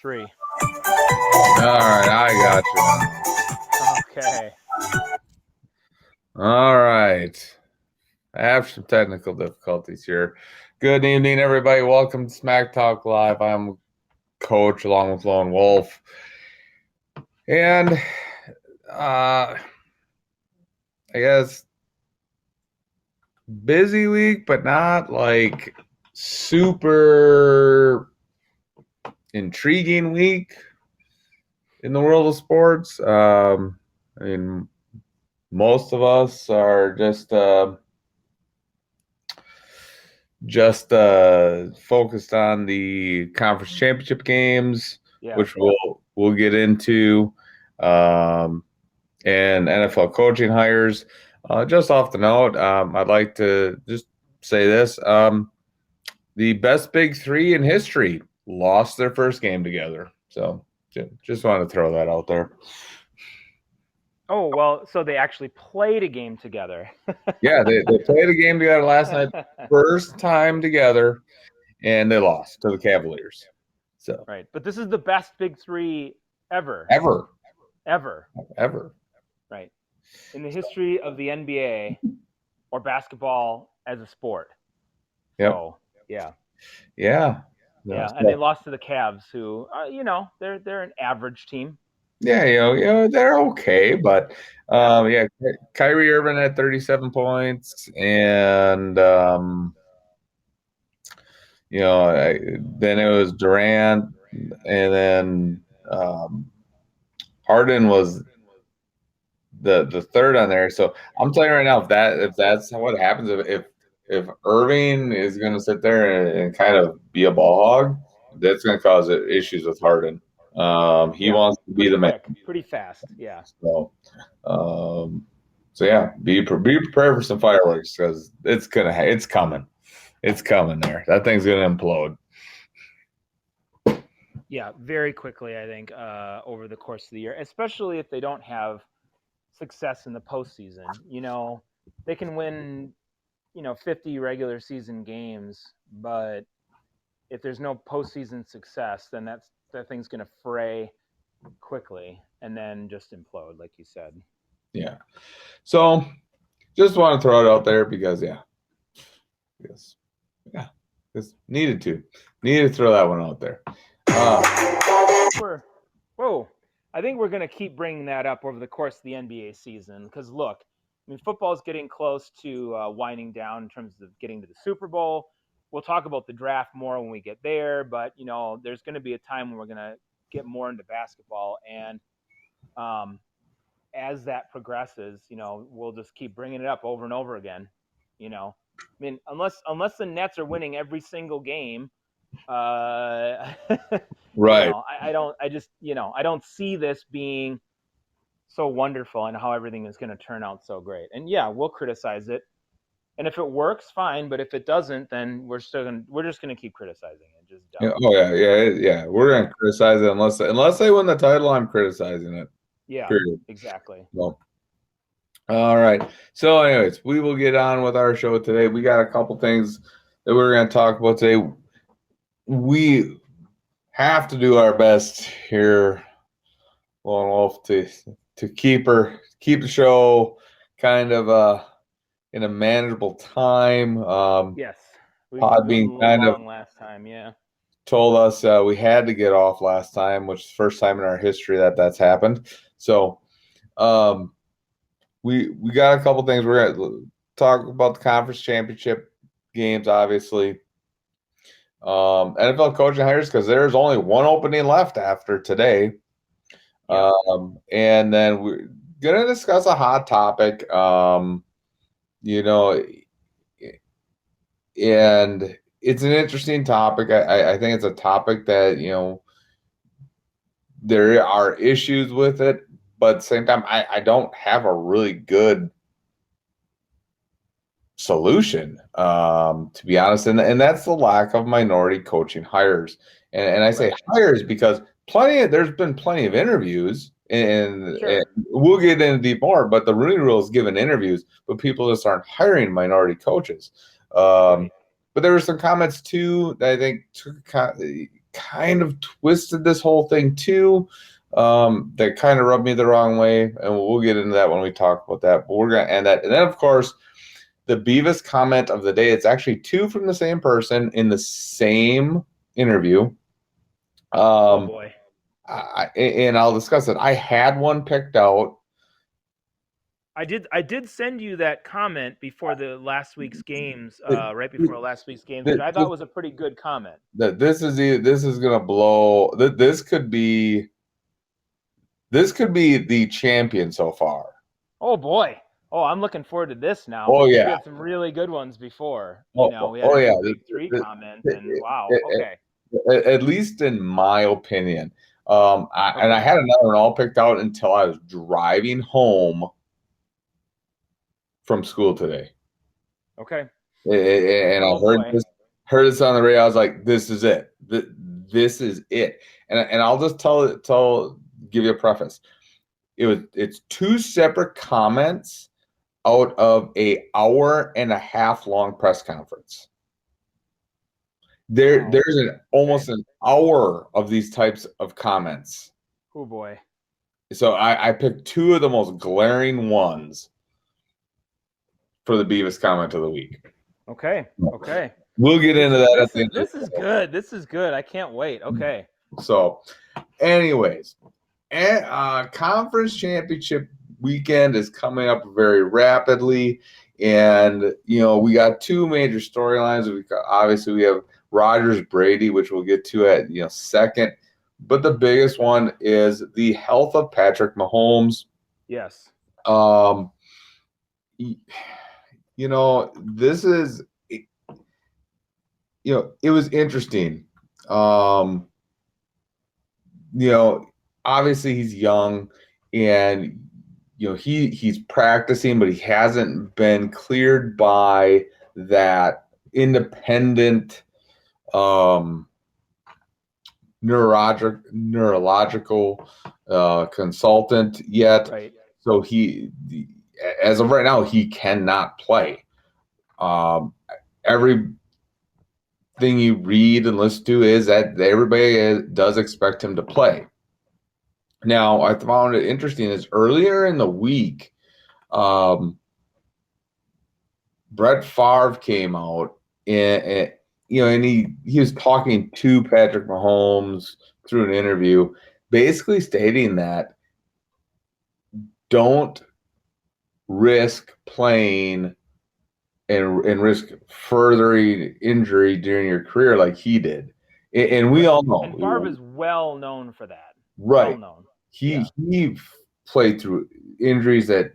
3. All right, I got you. Okay. All right. I have some technical difficulties here. Good evening, everybody. Welcome to Smack Talk Live. I'm Coach along with Lone Wolf. And I guess busy week, but not like super intriguing week in the world of sports. I mean, most of us are just focused on the Conference Championship Games, Yeah. which we'll get into, and NFL coaching hires. Just off the note, I'd like to just say this: the best Big Three in history lost their first game together. So just want to throw that out there. Oh, well, so they actually played a game together. Yeah, they played a game together last night, first time together, and they lost to the Cavaliers. So Right. But this is the best Big 3 ever. ever. Right. In the history of the NBA or basketball as a sport. Yep. So, yeah. Yeah. Yeah, and they lost to the Cavs, who, they're an average team. Yeah, they're okay, but Kyrie Irving had 37 points, and then it was Durant, and then Harden was the third on there. So I'm telling you right now, if that's what happens, if Irving is going to sit there and kind of be a ball hog, that's going to cause issues with Harden. He wants to be the man. Pretty fast, yeah. So yeah, be prepared for some fireworks because it's coming. It's coming there. That thing's gonna implode. Yeah, very quickly, I think, over the course of the year, especially if they don't have success in the postseason. They can win, 50 regular season games, but if there's no postseason success, then that thing's going to fray quickly and then just implode, like you said. Yeah. So just want to throw it out there because just needed to throw that one out there. I think we're going to keep bringing that up over the course of the NBA season because, look, I mean, football is getting close to winding down in terms of getting to the Super Bowl. We'll talk about the draft more when we get there, but, there's going to be a time when we're going to get more into basketball. And as that progresses, we'll just keep bringing it up over and over again. I mean, unless the Nets are winning every single game, right. I don't see this being so wonderful and how everything is going to turn out so great. And yeah, we'll criticize it. And if it works, fine. But if it doesn't, then we're just gonna keep criticizing it. Just dumb. Yeah. We're gonna criticize it unless they win the title. I'm criticizing it. Yeah. Period. Exactly. So, all right. So, anyways, we will get on with our show today. We got a couple things that we're going to talk about today. We have to do our best here, Lone Wolf, to keep the show kind of in a manageable time. Yes. Podbean kind of last time, yeah. Told us we had to get off last time, which is the first time in our history that's happened. So, we got a couple things. We're going to talk about the Conference Championship Games, obviously. NFL coaching hires because there's only one opening left after today. Yeah. And then we're going to discuss a hot topic, and it's an interesting topic. I think it's a topic that, there are issues with it, but at the same time, I don't have a really good solution, to be honest. And that's the lack of minority coaching hires. And I say hires because there's been plenty of interviews and we'll get into deep more, but the Rooney Rule is giving interviews, but people just aren't hiring minority coaches. But there were some comments too that I think kind of twisted this whole thing too. That kind of rubbed me the wrong way, and we'll get into that when we talk about that. But we're gonna end that, and then of course, the Beavis comment of the day. It's actually two from the same person in the same interview. Oh boy. And I'll discuss it. I had one picked out. I did send you that comment before the last week's games, It, right before last week's games, which it, I thought was a pretty good comment. that this is gonna blow. This could be the champion so far. Oh boy. Oh, I'm looking forward to this now Oh because we yeah. had some really good ones before. We had Oh a yeah. few big three comments, and wow. Okay. At least in my opinion. And I Okay. had another one all picked out until I was driving home from school today. Okay. And I Oh boy. heard this on the radio. I was like, "This is it. This is it." And I'll just give you a preface. It's two separate comments out of a hour and a half long press conference. Wow. There's almost an hour of these types of comments. Oh boy. So I picked two of the most glaring ones for the Beavis comment of the week. Okay. Okay. We'll get into that at the end. This is good. This is good. I can't wait. Okay. So, anyways, conference championship weekend is coming up very rapidly, and we got two major storylines. Obviously we have Rodgers Brady, which we'll get to at second, but the biggest one is the health of Patrick Mahomes. Yes. This is it was interesting. Obviously he's young, and he's practicing, but he hasn't been cleared by that independent neurological consultant yet. Right. So as of right now, he cannot play. Everything you read and listen to is that everybody does expect him to play. Now, I found it interesting is earlier in the week, Brett Favre came out and he was talking to Patrick Mahomes through an interview, basically stating that don't risk playing and risk further injury during your career like he did. And we all know. And Favre is well known for that. Right. Well known. He played through injuries that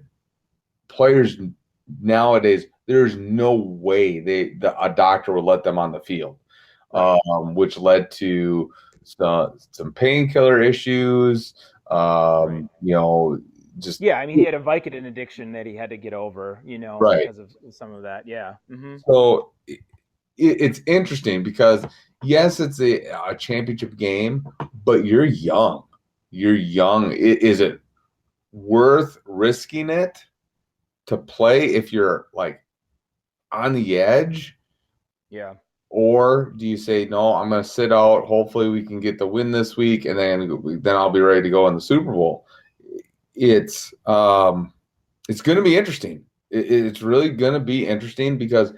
players nowadays, there's no way a doctor would let them on the field, right. Which led to some painkiller issues. Right. Just I mean, he had a Vicodin addiction that he had to get over, right. because of some of that. Yeah. Mm-hmm. So it's interesting because yes, it's a championship game, but you're young. You're young. Is it worth risking it to play if you're like on the edge? Yeah. Or do you say, no, I'm going to sit out. Hopefully we can get the win this week, and then I'll be ready to go in the Super Bowl. It's going to be interesting. It's really going to be interesting because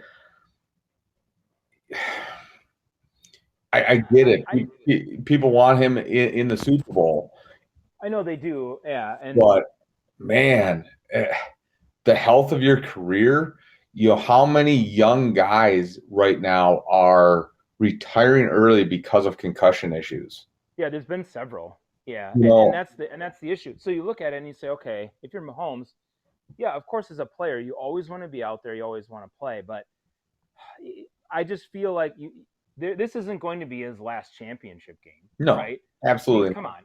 I get it. People want him in the Super Bowl. I know they do. Yeah. But man, the health of your career, how many young guys right now are retiring early because of concussion issues? Yeah, there's been several. Yeah. And that's the issue. So you look at it and you say, okay, if you're Mahomes, yeah, of course, as a player, you always want to be out there. You always want to play. But I just feel like this isn't going to be his last championship game. No, right? absolutely. I mean, come on.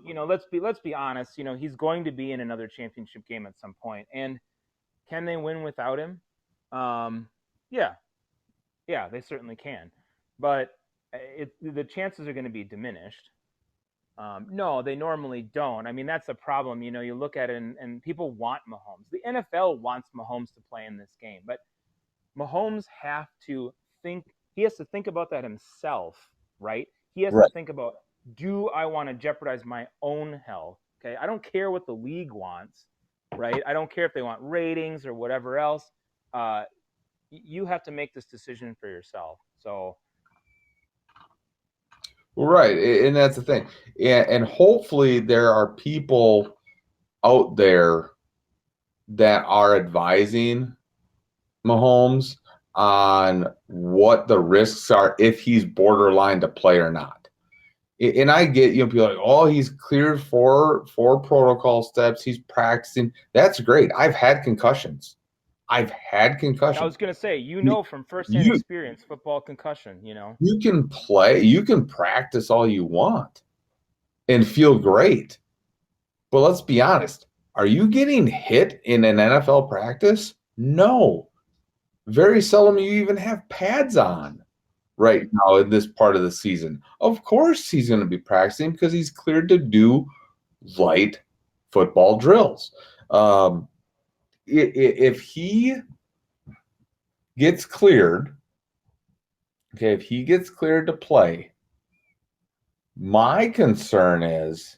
Let's be honest. He's going to be in another championship game at some point. And can they win without him? Yeah, they certainly can. But the chances are going to be diminished. No, they normally don't. I mean, that's the problem. You look at it and people want Mahomes. The NFL wants Mahomes to play in this game, but Mahomes he has to think about that himself, right? He has to Right. think about, do I want to jeopardize my own health? Okay, I don't care what the league wants, right? I don't care if they want ratings or whatever else. Uh, you have to make this decision for yourself. So Right. And that's the thing. And hopefully there are people out there that are advising Mahomes on what the risks are if he's borderline to play or not. And I get, people like, oh, he's cleared for protocol steps. He's practicing. That's great. I've had concussions. I was going to say, from firsthand You experience, football concussion. you can play, you can practice all you want and feel great. But let's be honest. Are you getting hit in an NFL practice? No. Very seldom you even have pads on right now in this part of the season. Of course he's going to be practicing because he's cleared to do light football drills. If he gets cleared, okay, if he gets cleared to play, my concern is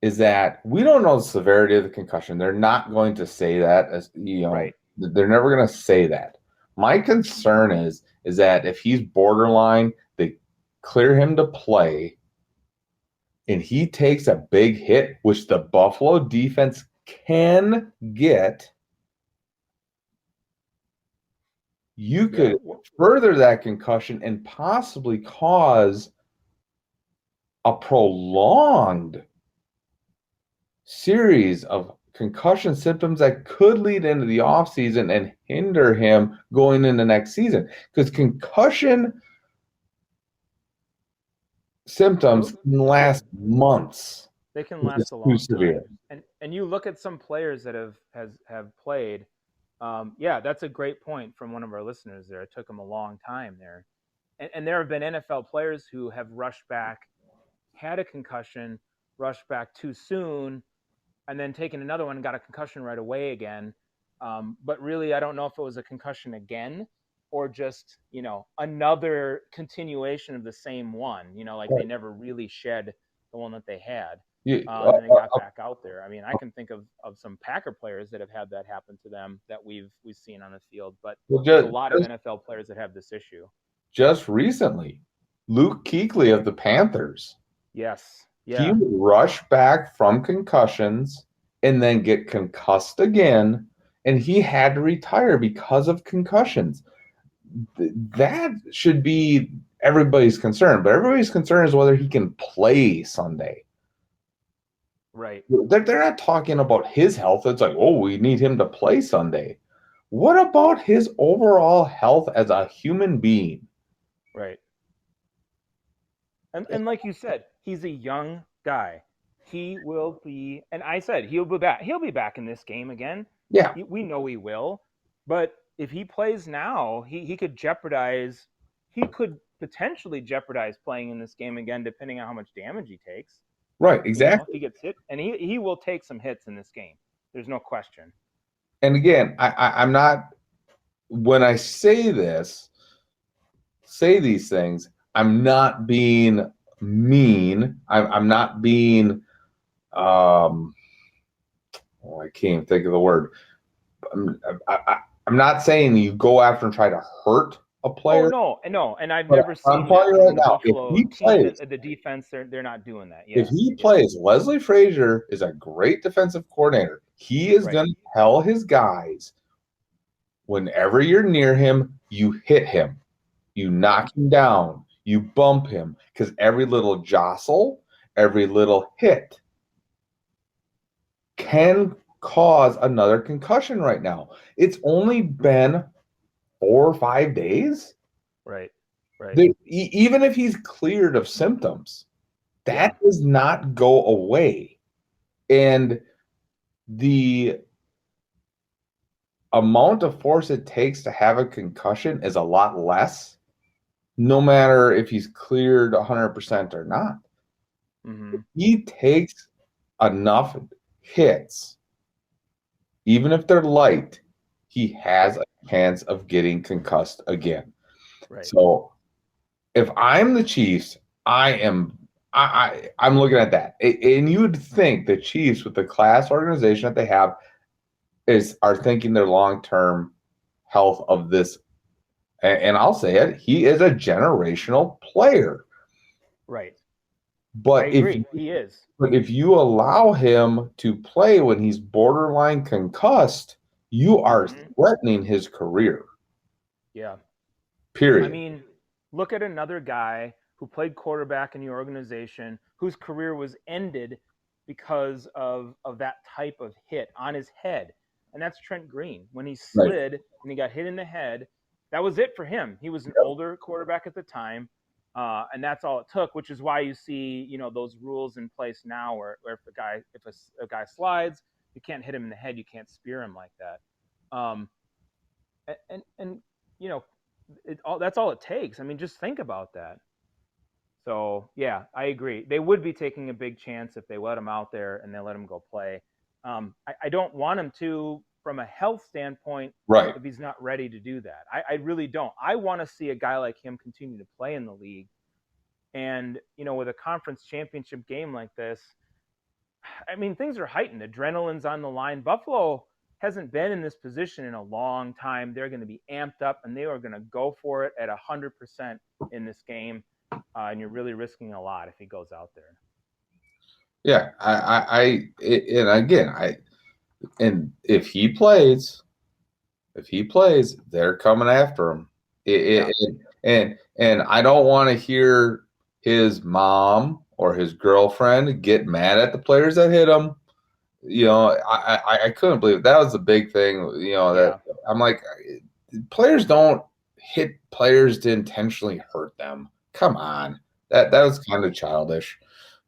that we don't know the severity of the concussion. They're not going to say that, as Right. they're never going to say that. My concern is that if he's borderline, they clear him to play and he takes a big hit, which the Buffalo defense can get, you could further that concussion and possibly cause a prolonged series of concussion symptoms that could lead into the offseason and hinder him going into next season. Because concussion symptoms can last months. They can last a Too long severe. time. And you look at some players that have played. Yeah, that's a great point from one of our listeners there. It took them a long time there. And there have been NFL players who have rushed back, had a concussion, rushed back too soon, and then taken another one and got a concussion right away again. But really, I don't know if it was a concussion again or just, another continuation of the same one, like they never really shed the one that they had. And then got back out there. I mean, I can think of some Packer players that have had that happen to them that we've seen on the field, but there's a lot of NFL players that have this issue. Just recently, Luke Kuechly of the Panthers. Yes. He Yeah. would rush back from concussions and then get concussed again, and he had to retire because of concussions. That should be everybody's concern, but everybody's concern is whether he can play Sunday. Right. They're not talking about his health. It's like, oh, we need him to play Sunday. What about his overall health as a human being? Right. And like you said, he's a young guy. He will be, and I said he'll be back. He'll be back in this game again. Yeah. We know he will. But if he plays now, he could jeopardize. He could potentially jeopardize playing in this game again, depending on how much damage he takes. Right, exactly. If he gets hit, and he will take some hits in this game. There's no question. And again, I'm not, when I say these things, I'm not being mean. I'm not being, I can't even think of the word. I'm not saying you go after and try to hurt a player. Oh no, and I've never seen that right from the now, Buffalo team. The defense, they're not doing that. Yeah. If he plays, Leslie Frazier is a great defensive coordinator. He is going to tell his guys, whenever you're near him, you hit him, you knock him down, you bump him, because every little jostle, every little hit can cause another concussion right now. It's only been 4 or 5 days. Right. Even if he's cleared of symptoms, that does not go away. And the amount of force it takes to have a concussion is a lot less, no matter if he's cleared 100% or not. Mm-hmm. If he takes enough hits, even if they're light, he has a chance of getting concussed again. Right. So if I'm the Chiefs, I'm looking at that, and you would think the Chiefs, with the class organization that they have, are thinking their long term health of this. And I'll say it, he is a generational player. Right. I But if agree. He is. but if you allow him to play when he's borderline concussed, you are Hmm. threatening his career. Yeah. I Period. mean, look at another guy who played quarterback in your organization whose career was ended because of that type of hit on his head. And that's Trent Green. When he Right. slid and he got hit in the head, that was it for him. He was an older quarterback at the time. And that's all it took, which is why you see, those rules in place now where if a guy slides, you can't hit him in the head, you can't spear him like that. Um, and you know, that's all it takes. I mean, just think about that. So yeah, I agree. They would be taking a big chance if they let him out there and they let him go play. I don't want him to, from a health standpoint, Right. if he's not ready to do that. I really don't. I want to see a guy like him continue to play in the league. And with a conference championship game like this, I mean, things are heightened. Adrenaline's on the line. Buffalo hasn't been in this position in a long time. They're going to be amped up, and they are going to go for it at 100% in this game. And you're really risking a lot if he goes out there. Yeah. And again, and if he plays, they're coming after him. Yeah. And I don't want to hear his mom or his girlfriend get mad at the players that hit him. I couldn't believe it. That was the big thing. That Yeah. I'm like, players don't hit players to intentionally hurt them. Come on, that was kind of childish.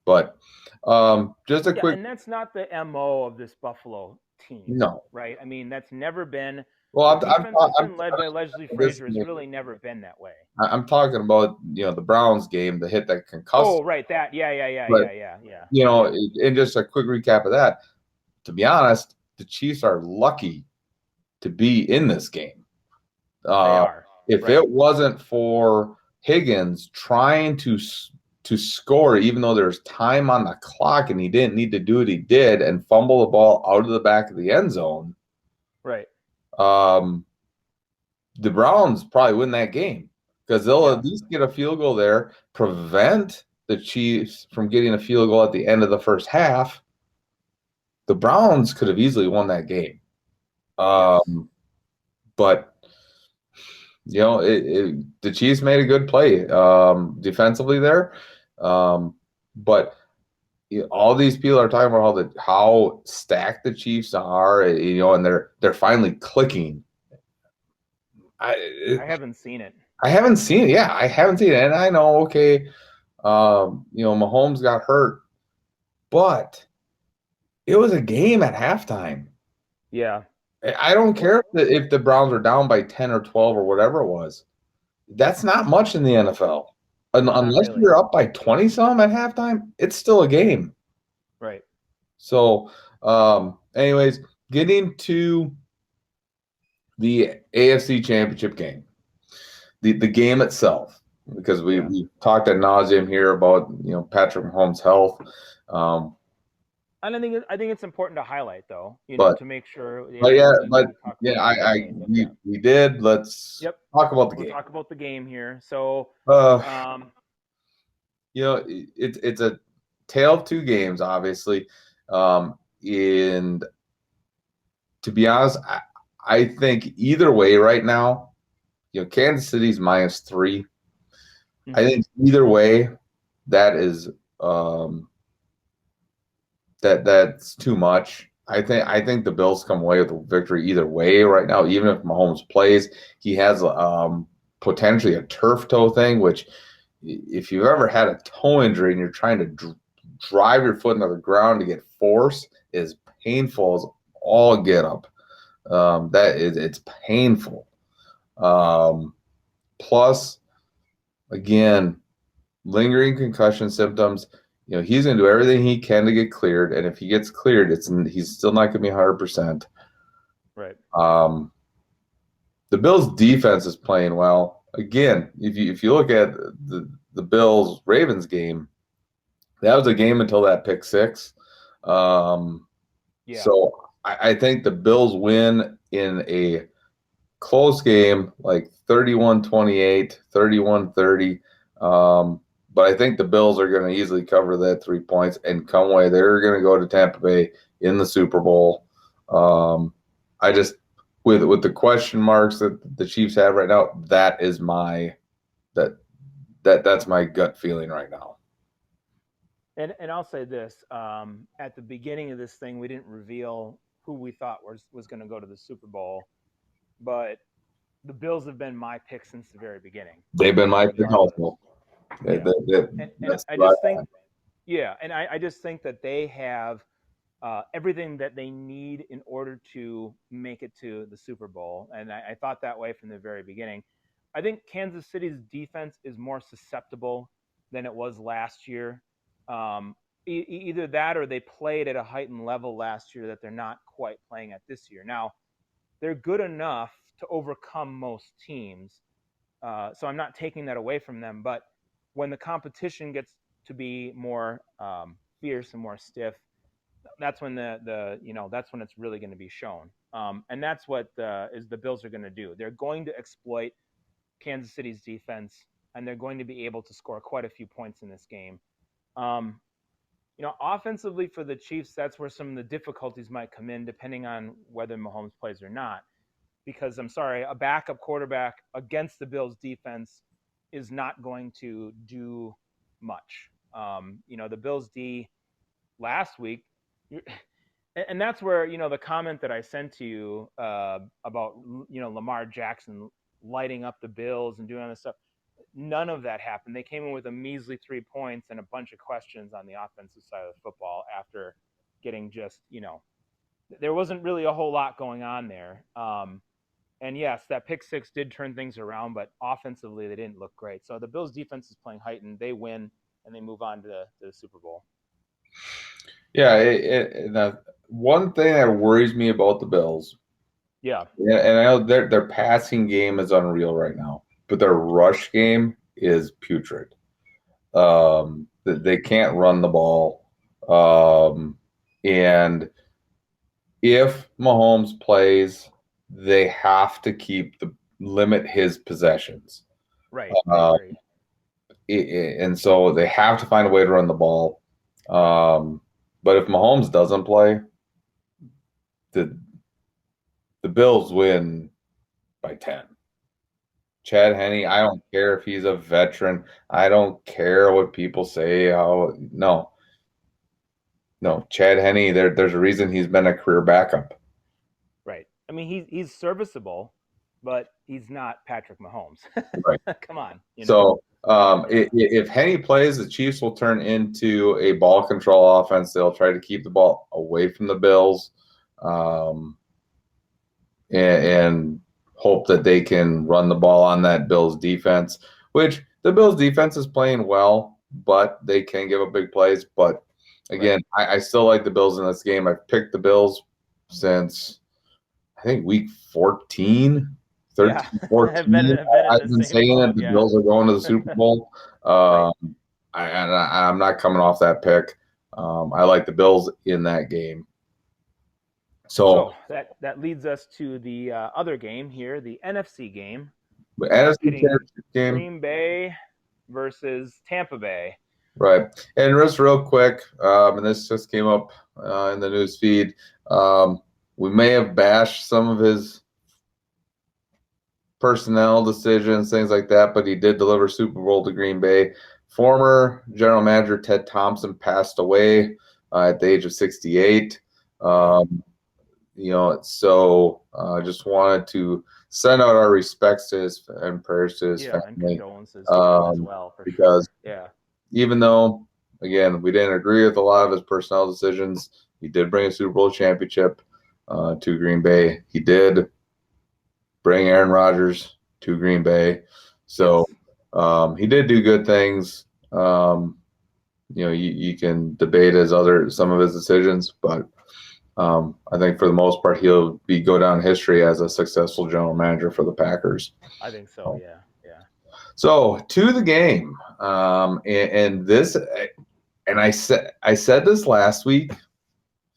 But just a Yeah. quick And that's not the MO of this Buffalo team, no. right? I mean, that's never been. Well, The I'm defense that's I'm, been led by Leslie this Frazier has really never been that way. I'm talking about the Browns game, the hit that concussed. Oh, right. That. Yeah. Yeah. Yeah. But Yeah. Yeah. Yeah. Yeah. and just a quick recap of that. To be honest, the Chiefs are lucky to be in this game. They Uh, are. if Right. it wasn't for Higgins trying to score, even though there's time on the clock and he didn't need to do it, he did, and fumble the ball out of the back of the end zone. Right. Um, the Browns probably win that game because they'll Yeah. at least get a field goal there, prevent the Chiefs from getting a field goal at the end of the first half. The Browns could have easily won that game. Yes. But the Chiefs made a good play defensively there. But all these people are talking about how stacked the Chiefs are, and they're finally clicking. I haven't seen it. I haven't seen it. Yeah, I haven't seen it, and I know. Okay, Mahomes got hurt, but it was a game at halftime. Yeah. I don't Well, care if the Browns are down by 10 or 12 or whatever it was. That's not much in the NFL. not Unless really. you're up by 20 some at halftime, it's still a game. Right. So, anyways, getting to the AFC Championship game, the game itself, because we, Yeah. we talked ad nauseum here about Patrick Mahomes' health, And I think it's important to highlight though, but to make sure but yeah, we talk yeah, about what he did. But yeah. we did. Let's Yep. talk about the We'll game. talk about the game here. So, Uh, um, it's a tale of two games, obviously. And to be honest, I think either way right now, Kansas City's -3. I mhm. think either way, that is that's too much. I think the Bills come away with a victory either way right now. Even if Mahomes plays, he has potentially a turf toe thing, which if you've ever had a toe injury and you're trying to drive your foot into the ground to get force, is painful as all get up. It's painful. Plus, again, lingering concussion symptoms. He's going to do everything he can to get cleared, and if he gets cleared, he's still not going to be 100%. Right. The Bills' defense is playing well. Again, if you look at the Bills Ravens game, that was a game until that pick six. Um, Yeah. so I think the Bills win in a close game, like 31-28, 31-30. But I think the Bills are going to easily cover that 3 points and come away. They're going to go to Tampa Bay in the Super Bowl. I just with the question marks that the Chiefs have right now, that is my that's my gut feeling right now. And I'll say this: at the beginning of this thing, we didn't reveal who we thought was going to go to the Super Bowl, but the Bills have been my pick since the very beginning, They've been my pick regardless. also. Yeah, and That's I what just think, yeah, and I just think that they have everything that they need in order to make it to the Super Bowl, and I thought that way from the very beginning. I think Kansas City's defense is more susceptible than it was last year. Either that or they played at a heightened level last year that they're not quite playing at this year. Now, they're good enough to overcome most teams. So I'm not taking that away from them. But when the competition gets to be more fierce and more stiff, that's when that's when it's really going to be shown. And that's what is the Bills are going to do. They're going to exploit Kansas City's defense, and they're going to be able to score quite a few points in this game. Um, offensively for the Chiefs, that's where some of the difficulties might come in, depending on whether Mahomes plays or not. Because I'm sorry, a backup quarterback against the Bills defense is not going to do much. The Bills D last week, and that's where the comment that I sent to you about Lamar Jackson lighting up the Bills and doing all this stuff. None of that happened. They came in with a measly 3 points and a bunch of questions on the offensive side of the football after getting there wasn't really a whole lot going on there. And yes, that pick six did turn things around, but offensively they didn't look great. So the Bills defense is playing heightened. They win and they move on to the Super Bowl. Yeah, one thing that worries me about the Bills, Yeah, and I know their passing game is unreal right now, but their rush game is putrid. They can't run the ball, and if Mahomes plays, they have to limit his possessions. right. I Uh, agree. and so they have to find a way to run the ball. But if Mahomes doesn't play, the the Bills win by 10. Chad Henne, I don't care if he's a veteran. I don't care what people say. No, Chad Henne, there's a reason he's been a career backup. Right. I mean, he's serviceable, but he's not Patrick Mahomes. Right. Come on, So Yeah. if Henne plays, the Chiefs will turn into a ball control offense. They'll try to keep the ball away from the Bills, um, and hope that they can run the ball on that Bills defense, which the Bills defense is playing well, but they can give up big plays. But Right. again, I still like the Bills in this game. I've picked the Bills since I think week 14, Yeah. 13, I've been 14. I've been in I've the been same saying it. boat. The Yeah. Bills are going to the Super Bowl. Right. I'm not coming off that pick. I like the Bills in that game. So, So that leads us to the other game here, the NFC game, the NFC pitting Championship game, Green Bay versus Tampa Bay. right? And just real quick, and this just came up in the news feed. We may have bashed some of his personnel decisions, things like that, but he did deliver Super Bowl to Green Bay. Former general manager Ted Thompson passed away at the age of 68. So just wanted to send out our respects to his and prayers to his Yeah, and family, condolences to him as well, for because sure. Yeah. even though, again, we didn't agree with a lot of his personnel decisions, he did bring a Super Bowl championship to Green Bay. He did bring Aaron Rodgers to Green Bay. So Yes. he did do good things. You can debate some of his decisions, but I think for the most part go down history as a successful general manager for the Packers. I think so. Yeah. Yeah. So to the game, and this, and I said this last week,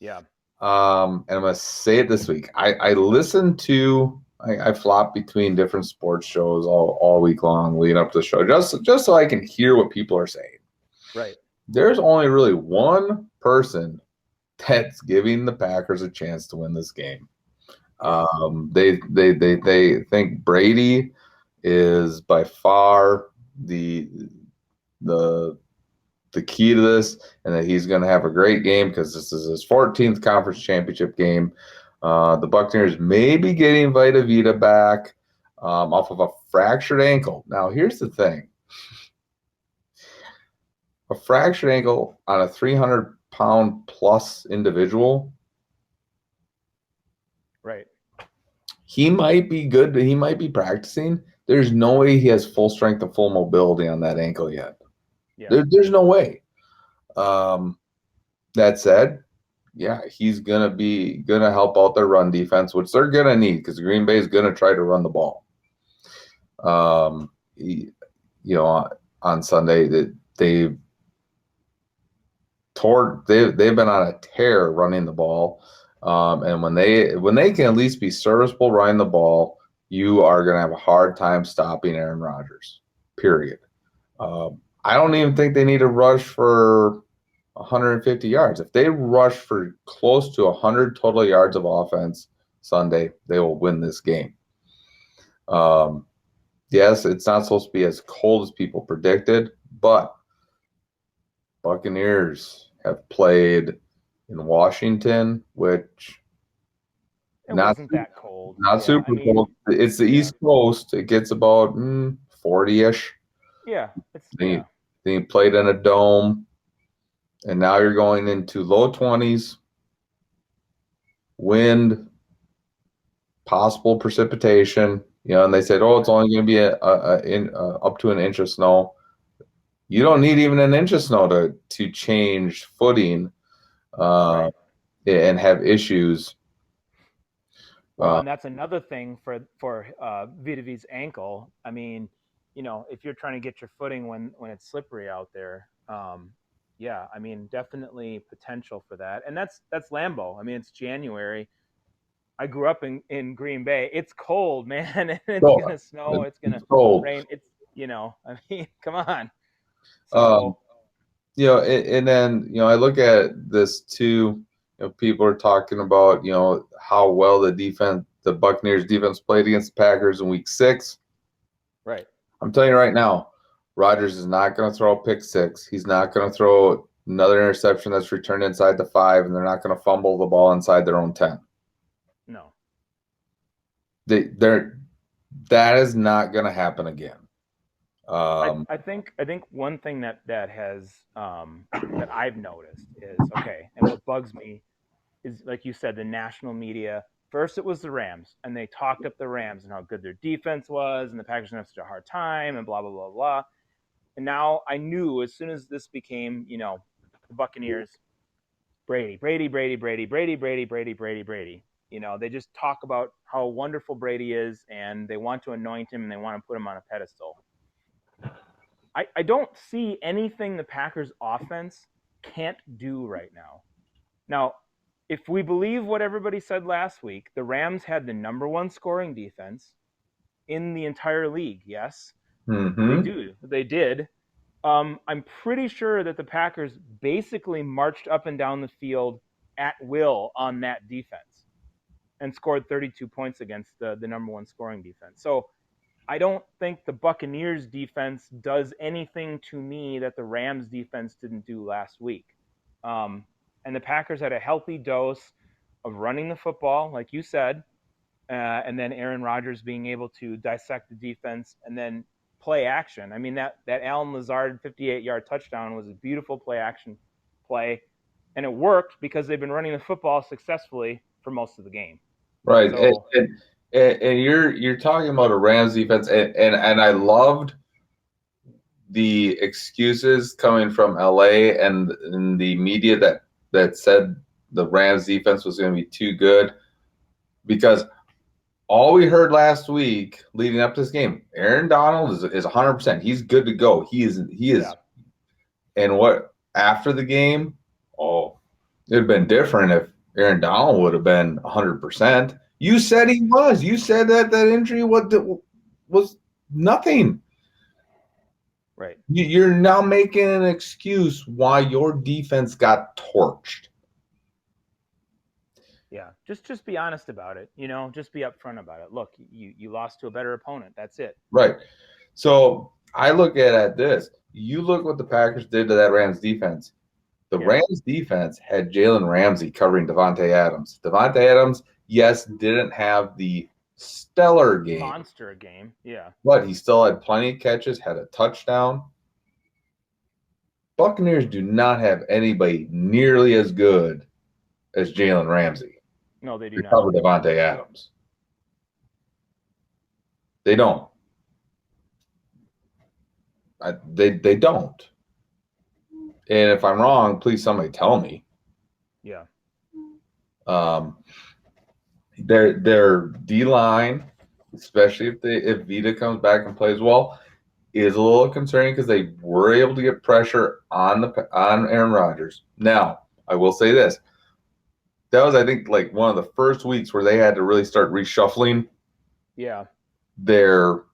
Yeah. and I'm gonna say it this week. I listened to. I flop between different sports shows all week long leading up to the show, just so I can hear what people are saying. Right. There's only really one person that's giving the Packers a chance to win this game. Yeah. They think Brady is by far the the key to this, and that he's going to have a great game because this is his 14th conference championship game. The Buccaneers may be getting Vita Vita back off of a fractured ankle. Now, here's the thing. A fractured ankle on a 300-pound plus individual, Right. he might be good. He might be practicing. There's no way he has full strength and full mobility on that ankle yet. Yeah. There's no way. That said, yeah, he's gonna help out their run defense, which they're gonna need because Green Bay is gonna try to run the ball. You know, on Sunday that they've been on a tear running the ball, and when they can at least be serviceable running the ball, you are gonna have a hard time stopping Aaron Rodgers. Period. I don't even think they need to rush for 150 yards. If they rush for close to 100 total yards of offense Sunday, they will win this game. Yes, it's not supposed to be as cold as people predicted, but Buccaneers have played in Washington, which It not wasn't that cold. not Yeah. super cold. It's the Yeah. East Coast. It gets about 40-ish. Yeah. It's, Then yeah. you played in a dome, and now you're going into low 20s, wind, possible precipitation. And they said, "Oh, it's only going to be up to an inch of snow." You don't need even an inch of snow to change footing uh, Right. and have issues. Well, and that's another thing for Vitavi's ankle. I mean, if you're trying to get your footing when it's slippery out there, yeah, I mean, definitely potential for that. And that's Lambeau. I mean, it's January. I grew up in Green Bay. It's cold, man, and it's So gonna snow. It's gonna it's cold. rain. I mean, come on. Um, So and then I look at this too. People are talking about how well the Buccaneers defense played against the Packers in Week 6. right, I'm telling you right now, Rodgers is not going to throw a pick six. He's not going to throw another interception that's returned inside the 5, and they're not going to fumble the ball inside their own 10. no, That is not going to happen again. I think one thing that has that I've noticed is okay, and what bugs me is like you said, the national media. First, it was the Rams, and they talked up the Rams and how good their defense was, and the Packers didn't have such a hard time, and blah blah blah blah. And now I knew as soon as this became, the Buccaneers, Brady, Brady, Brady, Brady, Brady, Brady, Brady, Brady, Brady. They just talk about how wonderful Brady is, and they want to anoint him, and they want to put him on a pedestal. I don't see anything the Packers offense can't do right now. Now, if we believe what everybody said last week, the Rams had the number one scoring defense in the entire league. Yes, they Mm-hmm. do. They did. I'm pretty sure that the Packers basically marched up and down the field at will on that defense and scored 32 points against the number one scoring defense. So I don't think the Buccaneers defense does anything to me that the Rams defense didn't do last week. And the Packers had a healthy dose of running the football, like you said, and then Aaron Rodgers being able to dissect the defense and then play action. I mean, that Allen Lazard 58-yard touchdown was a beautiful play action play, and it worked because they've been running the football successfully for most of the game. Right. So And you're talking about a Rams defense, and I loved the excuses coming from LA and the media that said the Rams defense was going to be too good because all we heard last week leading up to this game, Aaron Donald is 100%. He's good to go. He is. Yeah. And what after the game? Oh, it'd have been different if Aaron Donald would have been 100%. You said he was. You said that injury was nothing. Right. You're now making an excuse why your defense got torched. Yeah. Just be honest about it. Just be upfront about it. Look, you lost to a better opponent. That's it. Right. So I look at this. You look what the Packers did to that Rams defense. The Yeah. Rams defense had Jalen Ramsey covering Devontae Adams. Devontae Adams, yes, didn't have the stellar game, Monster game. Yeah. but he still had plenty of catches, had a touchdown. Buccaneers do not have anybody nearly as good as Jalen Ramsey No, they do to not. cover Devontae Adams. They don't. They don't. And if I'm wrong, please somebody tell me. Yeah. Their D line, especially if Vita comes back and plays well, is a little concerning because they were able to get pressure on Aaron Rodgers. Now, I will say this: that was, I think, like one of the first weeks where they had to really start reshuffling Yeah. their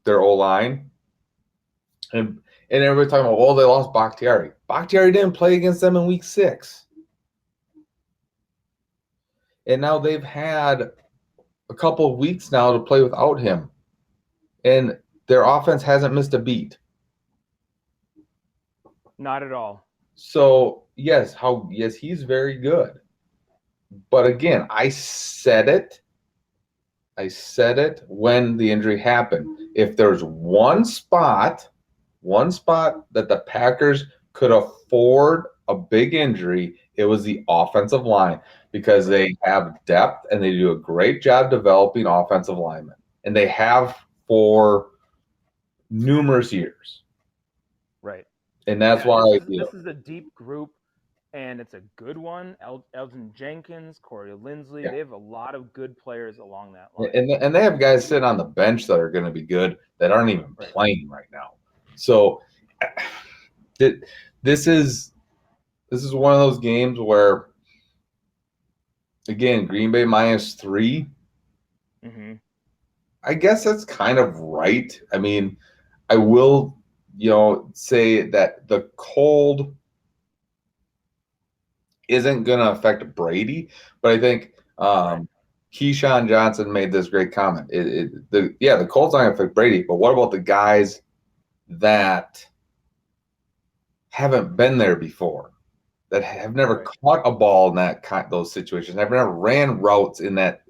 O line, and everybody talking about, well, they lost Bakhtiari. Bakhtiari didn't play against them in week 6. And now they've had a couple of weeks now to play without him. And their offense hasn't missed a beat. Not at all. So, yes, he's very good. But again, I said it when the injury happened. If there's one spot that the Packers could afford a big injury, it was the offensive line because they have depth and they do a great job developing offensive linemen. And they have for numerous years. Right. And that's why this is a deep group, and it's a good one. Elton Jenkins, Corey Linsley, they have a lot of good players along that line. And they have guys sitting on the bench that are going to be good that aren't even playing right now. So this is one of those games where, again, Green Bay -3. Mm-hmm. I guess that's kind of right. I mean, I will, say that the cold isn't going to affect Brady, but I think Keyshawn Johnson made this great comment. The cold's not going to affect Brady, but what about the guys that haven't been there before, that have never caught a ball in those situations, have never ran routes in that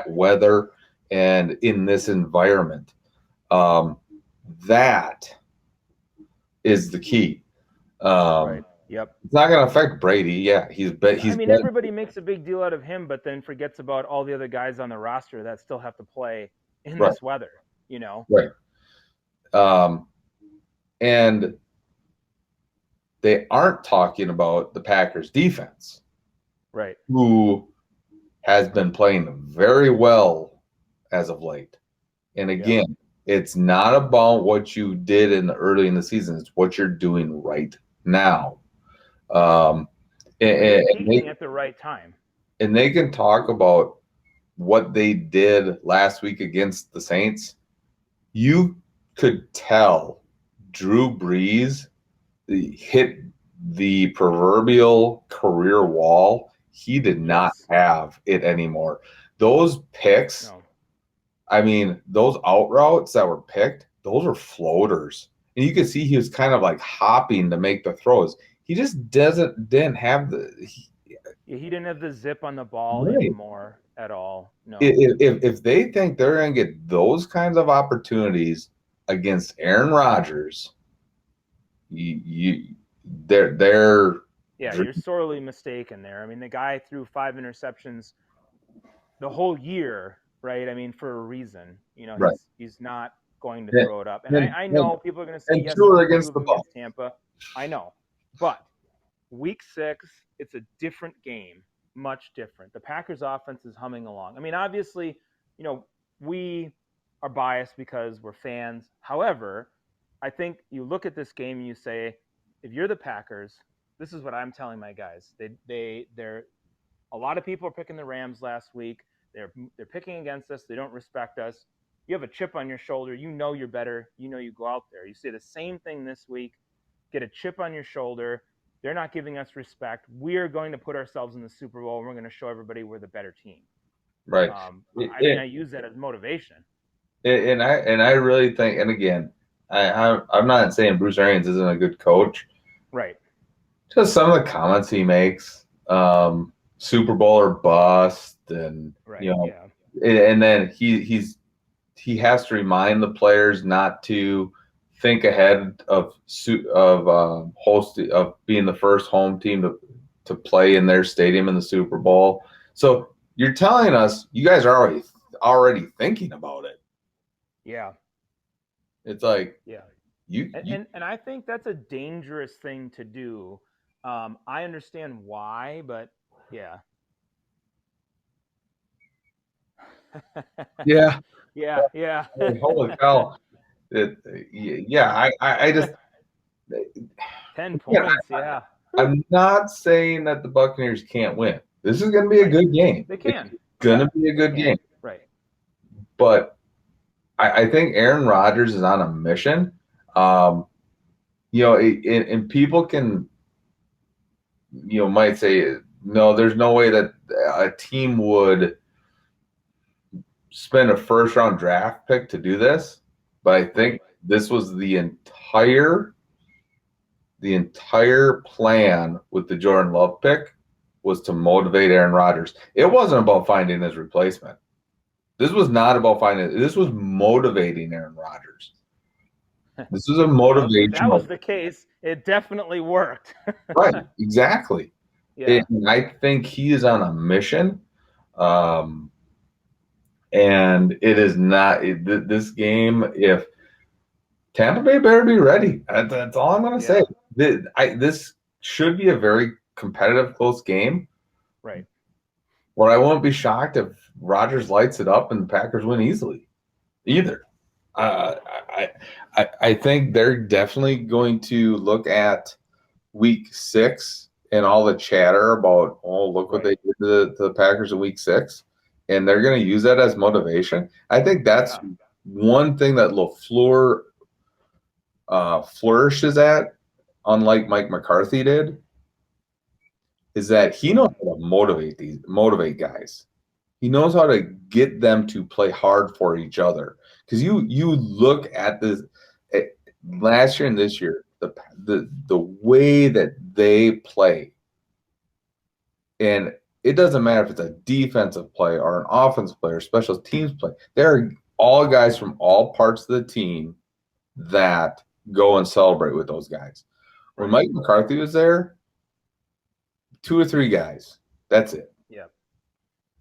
weather and in this environment? That is the key. Right. Yep. It's not going to affect Brady. Yeah, everybody makes a big deal out of him, but then forgets about all the other guys on the roster that still have to play in this weather. Right. And they aren't talking about the Packers defense, right? Who has been playing very well as of late. And again, it's not about what you did early in the season; it's what you're doing right now. And peaking at the right time. And they can talk about what they did last week against the Saints. You could tell Drew Brees hit the proverbial career wall. He did not have it anymore. Those picks, I mean, those out routes that were picked, those are floaters. And you could see he was kind of like hopping to make the throws. He just didn't have he didn't have the zip on the ball anymore at all. No. If they think they're going to get those kinds of opportunities against Aaron Rodgers, they're you're sorely mistaken there. I mean, the guy threw 5 interceptions the whole year, right? I mean, for a reason. He's not going to throw it up. And I know people are going to say, yes, against Tampa. I know. But week 6, it's a different game. much different. The Packers offense is humming along. I mean, obviously, we are biased because we're fans. However, I think you look at this game and you say, if you're the Packers, this is what I'm telling my guys. They're a lot of people are picking the Rams last week. They're picking against us. They don't respect us. You have a chip on your shoulder. You know you're better. You know you go out there. You say the same thing this week. Get a chip on your shoulder. They're not giving us respect. We are going to put ourselves in the Super Bowl, and we're going to show everybody we're the better team. Right. I use that as motivation. And I really think, and again, I'm not saying Bruce Arians isn't a good coach. Right. Just some of the comments he makes, Super Bowl or bust, and right. And then he has to remind the players not to think ahead of being the first home team to play in their stadium in the Super Bowl. So you're telling us you guys are already thinking about it. Yeah. It's like, and I think that's a dangerous thing to do. I understand why, but yeah. Yeah. Yeah. Holy cow. I just 10 points, yeah. I'm not saying that the Buccaneers can't win. This is going to be a good game. They can. It's going to be a good game. Right. But I think Aaron Rodgers is on a mission. And people can, might say, no, there's no way that a team would spend a first-round draft pick to do this. But I think this was the entire plan with the Jordan Love pick was to motivate Aaron Rodgers. It wasn't about finding his replacement. This was not about finding. This was motivating Aaron Rodgers. This was a motivational. If that was the case, it definitely worked. Right, exactly. Yeah. And I think he is on a mission. And it is not this game. If Tampa Bay better be ready. That's all I'm going to say. This should be a very competitive, close game. Right. Well, I won't be shocked if Rodgers lights it up and the Packers win easily, either. I think they're definitely going to look at Week 6 and all the chatter about, look what they did to the Packers in Week 6, and they're going to use that as motivation. I think that's one thing that LaFleur flourishes at, unlike Mike McCarthy did, is that he knows how to motivate guys. He knows how to get them to play hard for each other. Because you look at this last year and this year, the way that they play, and it doesn't matter if it's a defensive play or an offensive play or special teams play. They're all guys from all parts of the team that go and celebrate with those guys. When Mike McCarthy was there, 2 or 3 guys. That's it. Yeah.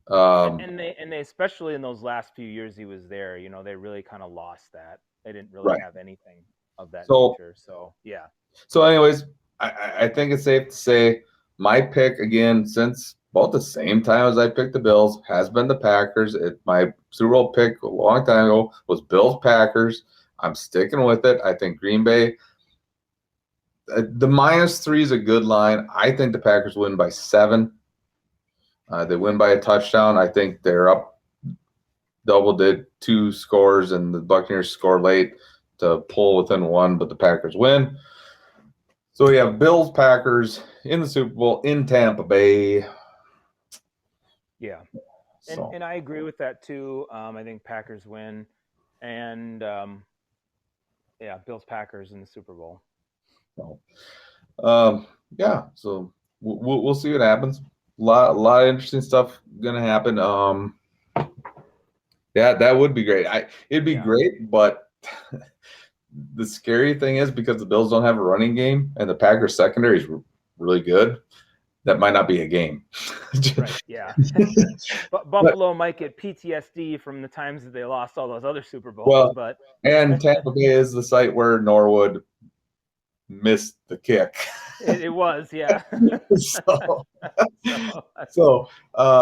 And they especially in those last few years he was there, they really kind of lost that. They didn't really have anything of that nature. So yeah. So anyways, I think it's safe to say my pick again, since about the same time as I picked the Bills, has been the Packers. My Super Bowl pick a long time ago was Bills Packers. I'm sticking with it. I think Green Bay. The -3 is a good line. I think the Packers win by 7. They win by a touchdown. I think they're up double, did 2 scores, and the Buccaneers score late to pull within 1, but the Packers win. So we have Bills Packers in the Super Bowl in Tampa Bay. Yeah, and I agree with that too. I think Packers win, and Bills Packers in the Super Bowl. So, so we'll see what happens. A lot of interesting stuff gonna happen. That would be great. It'd be great, but the scary thing is because the Bills don't have a running game and the Packers secondary is really good, that might not be a game. Right, yeah. But Buffalo might get PTSD from the times that they lost all those other Super Bowls. And Tampa Bay is the site where Norwood missed the kick. It was, yeah. so, So so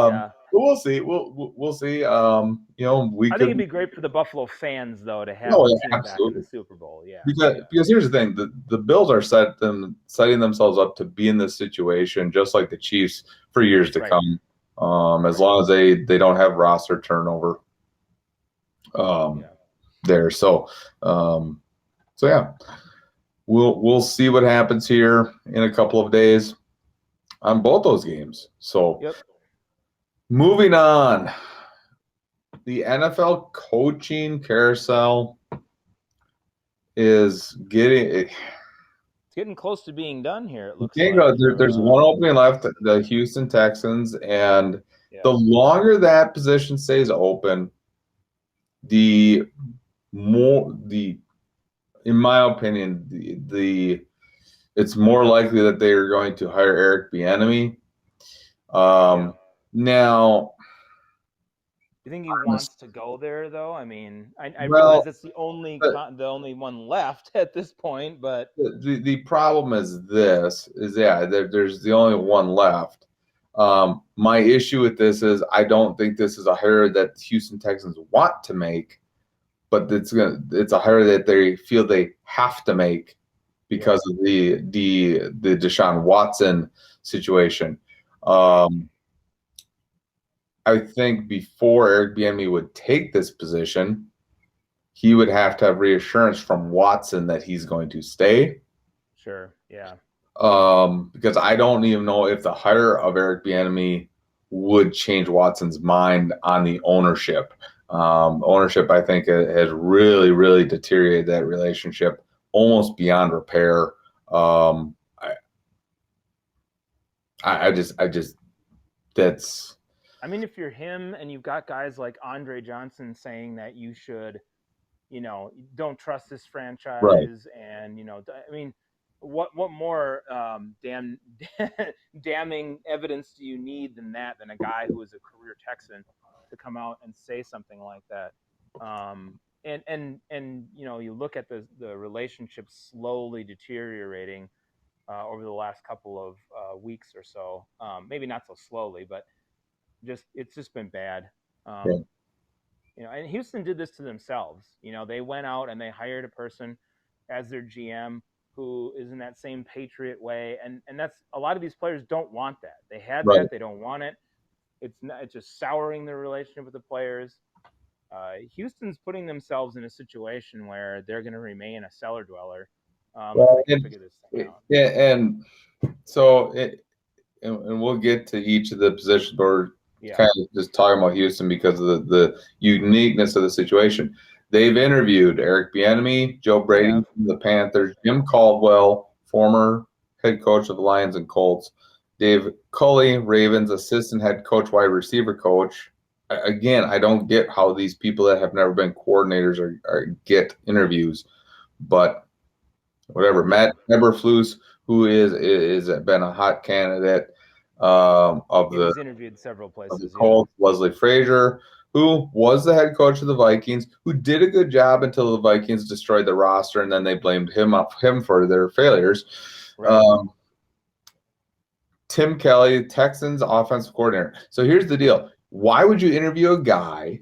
yeah. but we'll see. We'll see. We I think could. it'd be great for the Buffalo fans though to have Oh, the yeah, team back in the absolutely. Super Bowl. Yeah. Because here's the thing: the Bills are setting themselves up to be in this situation, just like the Chiefs, for years to Right. come. As Right. long as they don't have roster turnover Yeah. there. Um, so yeah, we'll see what happens here in a couple of days on both those games. So Yep. moving on, the NFL coaching carousel is getting. It's getting close to being done here, it looks Okay, like. there's one opening left, the Houston Texans, and the Yeah. longer that position stays open, the more the, in my opinion, the it's more likely that they are going to hire Eric Bieniemy. Yeah. Now, You think he wants to go there though? I mean, I realize well, it's the only the, the only one left at this point, but the problem is this: is yeah, there's the only one left. My issue with this is I don't think this is a hire that Houston Texans want to make, but it's a hire that they feel they have to make yeah. because of the Deshaun Watson situation. Right. I think before Eric Bieniemy would take this position, he would have to have reassurance from Watson that he's going to stay. Sure. Yeah. Because I don't even know if the hire of Eric Bieniemy would change Watson's mind on the ownership. Ownership, I think, has really, really deteriorated that relationship almost beyond repair. Um, I, I just, that's I mean, if you're him and you've got guys like Andre Johnson saying that you should, don't trust this right. franchise, and I mean, what more damning evidence do you need than a guy who is a career Texan to come out and say something like that? And you look at the relationship slowly deteriorating over the last couple of weeks or so. Maybe not so slowly, but it's just been bad. Yeah. Um, and Houston did this to themselves. They went out and they hired a person as their GM who is in that same Patriot way, and that's a lot of these players don't want that. They had Right. that, they don't want it. It's just souring their relationship with the players. Houston's putting themselves in a situation where they're going to remain a cellar dweller unless Well, they can figure this thing out. yeah, and so and we'll get to each of the positions, but we're Yeah. kind of just talking about Houston because of the uniqueness of the situation. They've interviewed Eric Bieniemy, Joe They Brady have. from the Panthers, Jim Caldwell, former head coach of the Lions and Colts, Dave Culley, Ravens assistant head coach, wide receiver coach. Again, I don't get how these people that have never been coordinators are get interviews, but whatever. Yeah. Matt Eberflus, who is been a hot candidate of Yeah, the he's interviewed several of the places. Yeah. Colts, Leslie Frazier, who was the head coach of the Vikings, who did a good job until the Vikings destroyed the roster, and then they blamed him for their failures. Right. Um, Tim Kelly, Texans offensive coordinator. So here's the deal: why would you interview a guy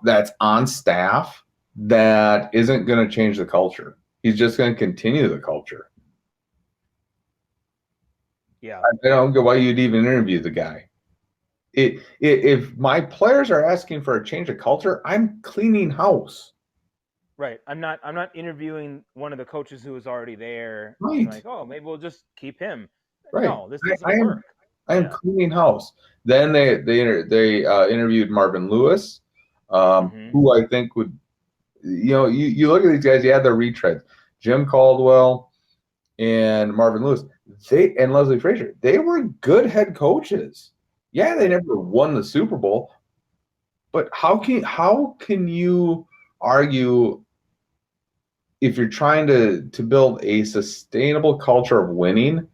that's on staff that isn't going to change the culture? He's just going to continue the culture. Yeah. I don't get why you'd even interview the guy. If my players are asking for a change of culture, I'm cleaning house. Right. I'm not interviewing one of the coaches who was already there and Right, like, "Oh, maybe we'll just keep him." right. No, this I doesn't am work. I am Yeah. cleaning house. Then they interviewed Marvin Lewis, Mhm. who I think would you look at these guys. Yeah, they're retreads. Jim Caldwell and Marvin Lewis. They and Leslie Frazier. They were good head coaches. Yeah, they Right. never won the Super Bowl, but how can you argue if you're trying to build a sustainable culture of winning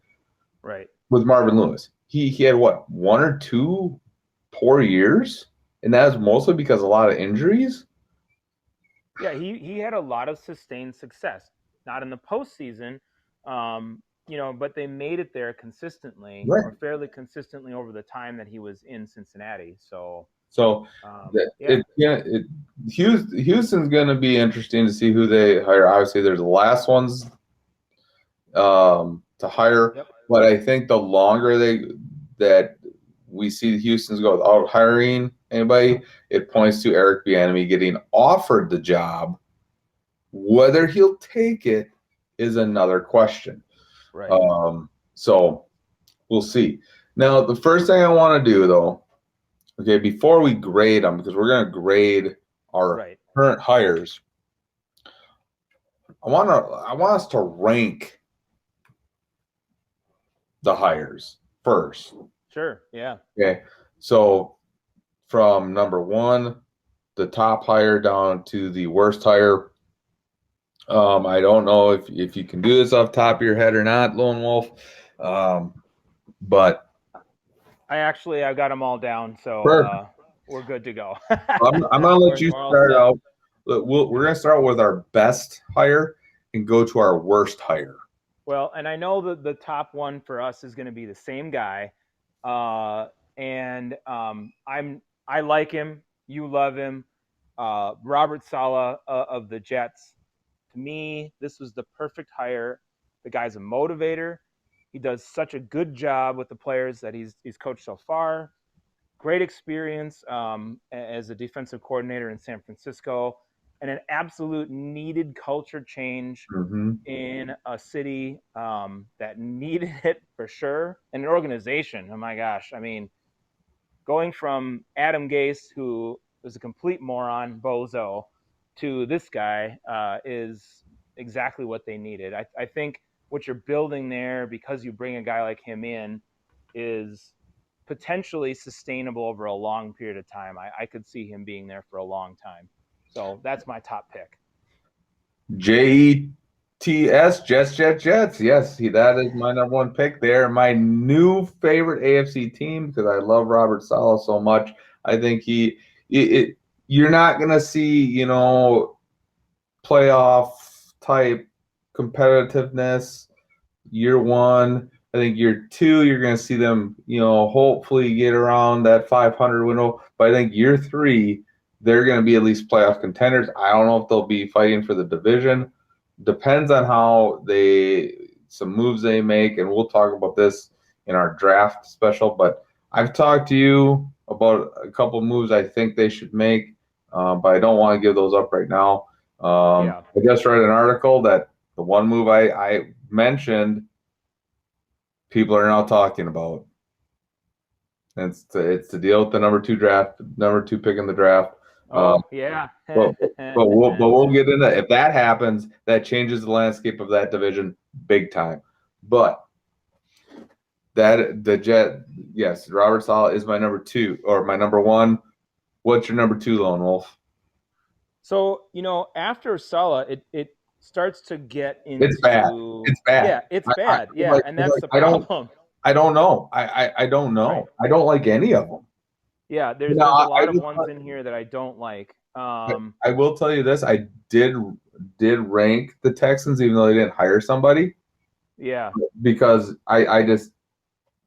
Right. with Marvin Lewis? He had what, one or two poor years, and that was mostly because of a lot of injuries. Yeah, he had a lot of sustained success. Not in the postseason, but they made it there consistently Right. or fairly consistently over the time that he was in Cincinnati. So, So yeah, Houston's going to be interesting to see who they hire. Obviously, there's the last ones to hire, yep, but I think the longer that we see Houston's go without hiring anybody, it points to Eric Bieniemy getting offered the job. Whether he'll take it is another question. right, So we'll see. Now, the first thing I want to do, though, okay, before we grade them, because we're going to grade our right, current hires, I want us to rank the hires first. sure, yeah, Okay, so from number one, the top hire, down to the worst hire. I don't know if you can do this off the top of your head or not, Lone Wolf. But I got them all down, so perfect. we're good to go. I'm gonna let you We're all start set. out. We're gonna start with our best hire and go to our worst hire. Well, and I know that the top one for us is going to be the same guy, and I like him. You love him, Robert Saleh of the Jets. To me, this was the perfect hire. The guy's a motivator. He does such a good job with the players that he's coached so far. Great experience as a defensive coordinator in San Francisco, and an absolute needed culture change Mm-hmm. in a city that needed it for sure, and an organization. Oh my gosh! I mean, going from Adam Gase, who was a complete moron, bozo, to this guy is exactly what they needed. I think what you're building there, because you bring a guy like him in, is potentially sustainable over a long period of time. I could see him being there for a long time. So that's my top pick. Jets, Jets. Yes, that is my number one pick. They're my new favorite AFC team because I love Robert Saleh so much. I think you're not gonna see, playoff type competitiveness year one. I think year two, you're going to see them, hopefully get around that 500 window. But I think year three, they're going to be at least playoff contenders. I don't know if they'll be fighting for the division. Depends on some moves they make, and we'll talk about this in our draft special. But I've talked to you about a couple moves I think they should make, but I don't want to give those up right now. Yeah. I just read an article that the one move I mentioned, people are now talking about. And it's to deal with the number two pick in the draft. Oh yeah. But we'll get into if that happens, that changes the landscape of that division big time. But yes, Robert Saleh is my number two or my number one. What's your number two, Lone Wolf? So, after Salah, it starts to get It's bad. into It's bad. yeah, it's I bad. Yeah, and that's the I don't problem. I don't know. I don't Right. know. I don't like any of them. Yeah, You know, there's a I lot of just ones in here that I don't like. I will tell you this: I did rank the Texans, even though they didn't hire somebody, Yeah. because I just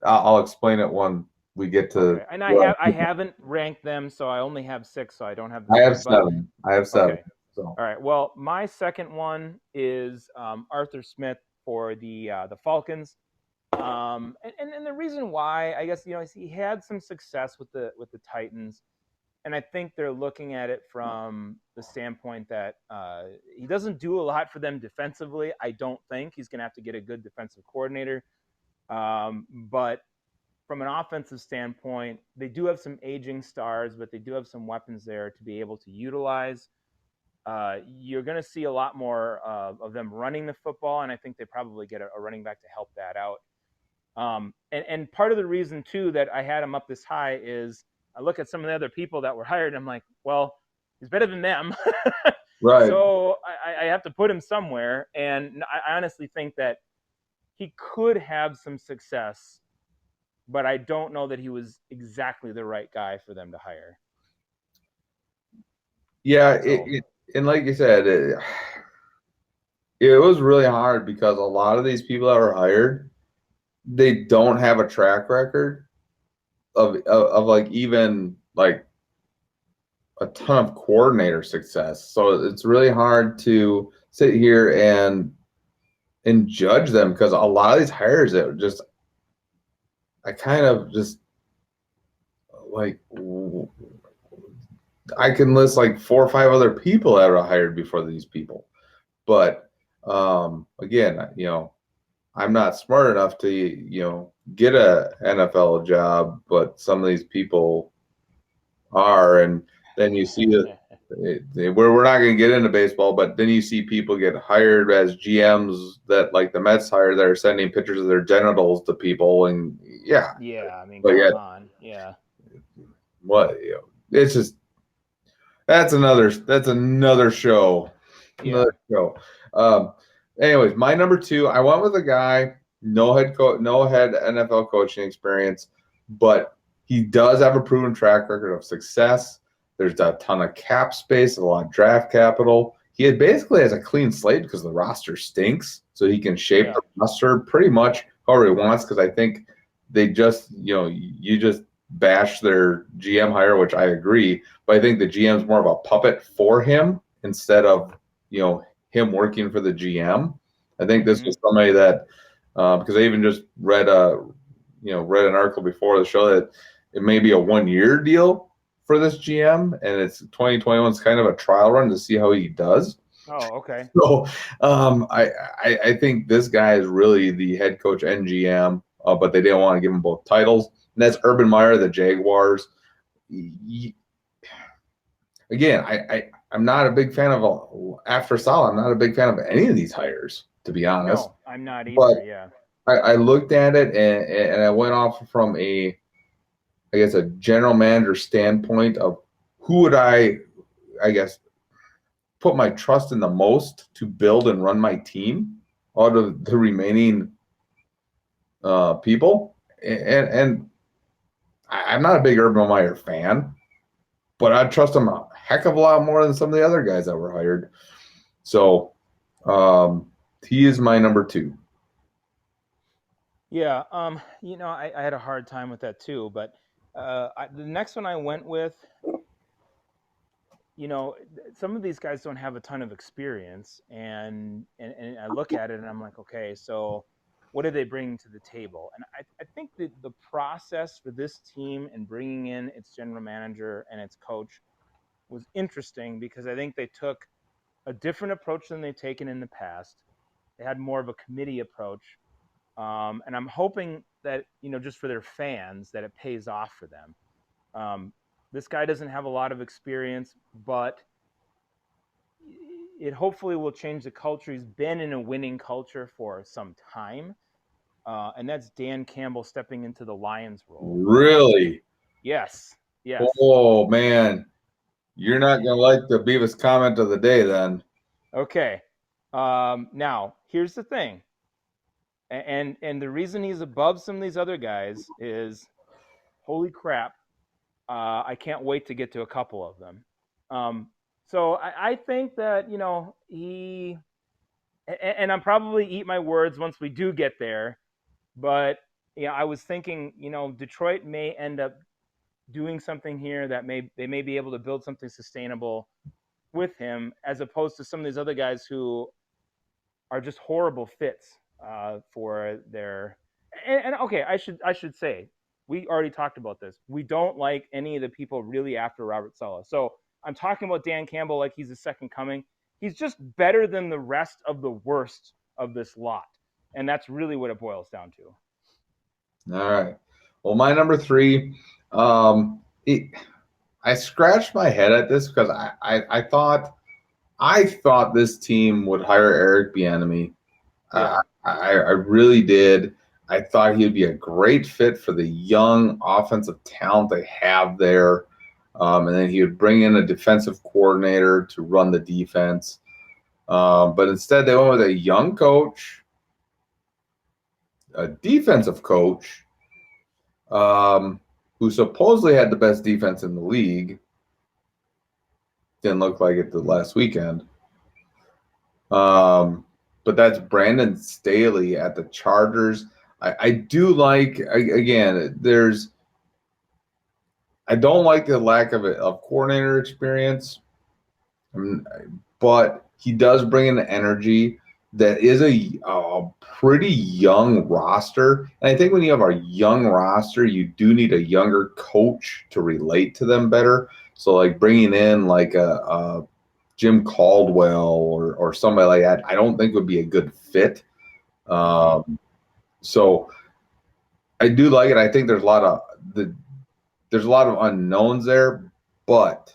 I'll explain it when we get to. Okay. And I haven't ranked them, so I only have 6, so I don't have the I have same. But 7. I have 7. okay. So All right. Well, my second one is Arthur Smith for the Falcons. And the reason why, I guess, he had some success with the Titans, and I think they're looking at it from the standpoint that he doesn't do a lot for them defensively. I don't think he's going to have to get a good defensive coordinator, but from an offensive standpoint, they do have some aging stars, but they do have some weapons there to be able to utilize. You're going to see a lot more of them running the football, and I think they probably get a running back to help that out. And part of the reason too that I had him up this high is I look at some of the other people that were hired, and I'm like, well, he's better than them. right. So I have to put him somewhere. And I honestly think that he could have some success, but I don't know that he was exactly the right guy for them to hire. Yeah, So and like you said, it was really hard because a lot of these people that were hired, they don't have a track record of like even like a ton of coordinator success. So it's really hard to sit here and judge them because a lot of these hires that just I kind of just like I can list like 4 or 5 other people that were hired before these people. But again, I'm not smart enough to, get a NFL job, but some of these people are, and then you see that we're not going to get into baseball, but then you see people get hired as GMs that like the Mets hired that are sending pictures of their genitals to people, and yeah, Yeah, I mean, but come yet on. Yeah. what it's just that's another show. Yeah. Another show. Um, anyways, my number two, I went with a guy, no head NFL coaching experience, but he does have a proven track record of success. There's a ton of cap space, a lot of draft capital. He basically has a clean slate because the roster stinks, so he can shape Yeah. the roster pretty much however he wants. Because I think they just, you just bash their GM hire, which I agree, but I think the GM's more of a puppet for him instead of him working for the GM. I think this Hmm. was somebody that because I even just read an article before the show that it may be a 1 year deal for this GM, and it's 2021 is kind of a trial run to see how he does. Oh, okay. So I think this guy is really the head coach and GM, but they didn't want to give him both titles. And that's Urban Meyer, the Jaguars. Again, I'm not a big fan of after Salah. I'm not a big fan of any of these hires, to be honest. No, I'm not But either. Yeah. I looked at it and I went off from I guess, a general manager standpoint of who would I guess, put my trust in the most to build and run my team out of the remaining people. And I'm not a big Urban Meyer fan, but I trust him a heck of a lot more than some of the other guys that were hired. So um, he is my number two. Yeah. I had a hard time with that too, but the next one I went with, some of these guys don't have a ton of experience, and I look at it and I'm like, okay, so what do they bring to the table? And I think that the process for this team and bringing in its general manager and its coach was interesting because I think they took a different approach than they've taken in the past. They had more of a committee approach, and I'm hoping that just for their fans, that it pays off for them. Um, this guy doesn't have a lot of experience, but it hopefully will change the culture. He's been in a winning culture for some time, and that's Dan Campbell stepping into the Lions role. Really? Yes, yes. Oh man, you're not gonna like the Beavis comment of the day then. Okay. Now here's the thing, and the reason he's above some of these other guys is, holy crap, I can't wait to get to a couple of them. Um, so I think that and I'm probably eat my words once we do get there, but I was thinking, Detroit may end up doing something here that they may be able to build something sustainable with him, as opposed to some of these other guys who are just horrible fits for their. And okay, I should say, we already talked about this. We don't like any of the people really after Robert Saleh. So I'm talking about Dan Campbell like he's the second coming. He's just better than the rest of the worst of this lot, and that's really what it boils down to. All right. Well, my number three, um, it, I scratched my head at this because I thought this team would hire Eric Bieniemy. Yeah. I really did. I thought he'd be a great fit for the young offensive talent they have there. And then he would bring in a defensive coordinator to run the defense. But instead, they went with a young coach, a defensive coach, um, who supposedly had the best defense in the league. Didn't look like it the last weekend. Um, but that's Brandon Staley at the Chargers. I do like, again, I don't like the lack of coordinator experience, but he does bring an energy that is a pretty young roster. And I think when you have a young roster, you do need a younger coach to relate to them better. So, like bringing in like a Jim Caldwell or somebody like that, I don't think would be a good fit. So I do like it. I think there's a lot of unknowns there, but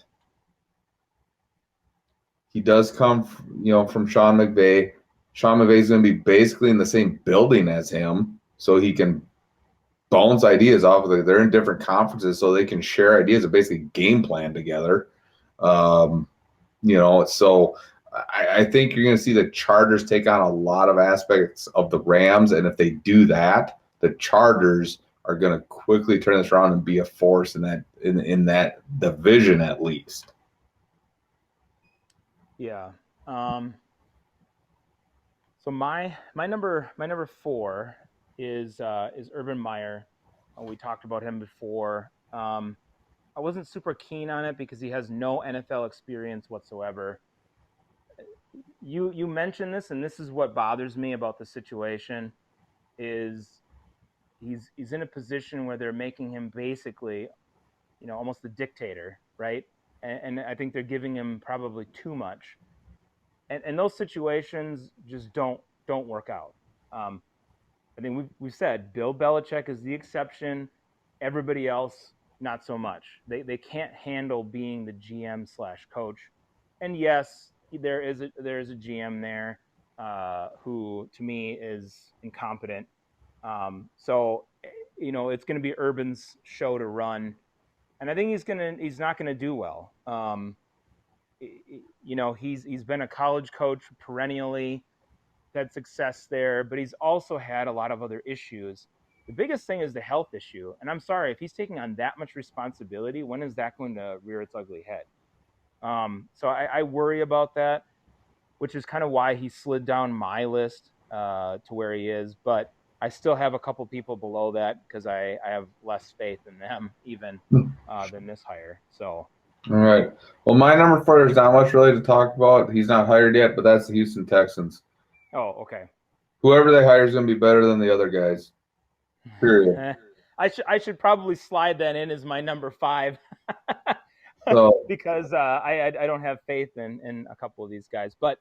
he does come, from Sean McVay. Sean McVay is going to be basically in the same building as him, so he can bounce ideas off of it. They're in different conferences, so they can share ideas and basically game plan together. So I think you're going to see the Chargers take on a lot of aspects of the Rams, and if they do that, the Chargers are going to quickly turn this around and be a force in that division at least. Yeah. So my number 4 is Urban Meyer. We talked about him before. I wasn't super keen on it because he has no NFL experience whatsoever. You mentioned this, and this is what bothers me about the situation is he's in a position where they're making him basically, almost a dictator, right? And I think they're giving him probably too much, and those situations just don't work out. Um, I think we've said Bill Belichick is the exception. Everybody else, not so much. They can't handle being the GM slash coach. And yes, there is a GM there who to me is incompetent. So it's going to be Urban's show to run, and I think he's not gonna do well. He's been a college coach perennially, had success there, but he's also had a lot of other issues. The biggest thing is the health issue. And I'm sorry, if he's taking on that much responsibility, when is that going to rear its ugly head? So I worry about that, which is kind of why he slid down my list to where he is. But I still have a couple people below that because I have less faith in them even than this hire. So. All right. Well, my number 4 is not much really to talk about. He's not hired yet, but that's the Houston Texans. Oh, okay. Whoever they hire is going to be better than the other guys. Period. I should probably slide that in as my number 5 So because I don't have faith in a couple of these guys. But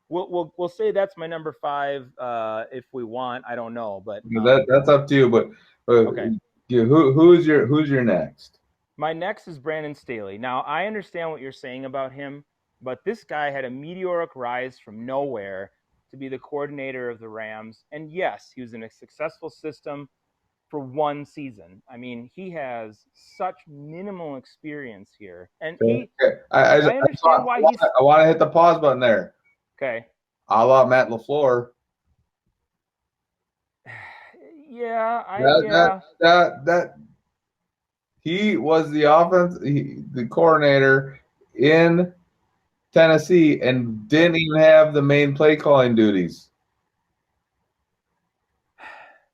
we'll say that's my number 5 if we want. I don't know, but that's up to you. But okay. who's your next? My next is Brandon Staley. Now I understand what you're saying about him, but this guy had a meteoric rise from nowhere to be the coordinator of the Rams, and yes, he was in a successful system for one season. I mean, he has such minimal experience here, and Okay. I understand why he's I want to hit the pause button there. okay. A la Matt LaFleur. Yeah, That he was the coordinator in Tennessee and didn't even have the main play calling duties.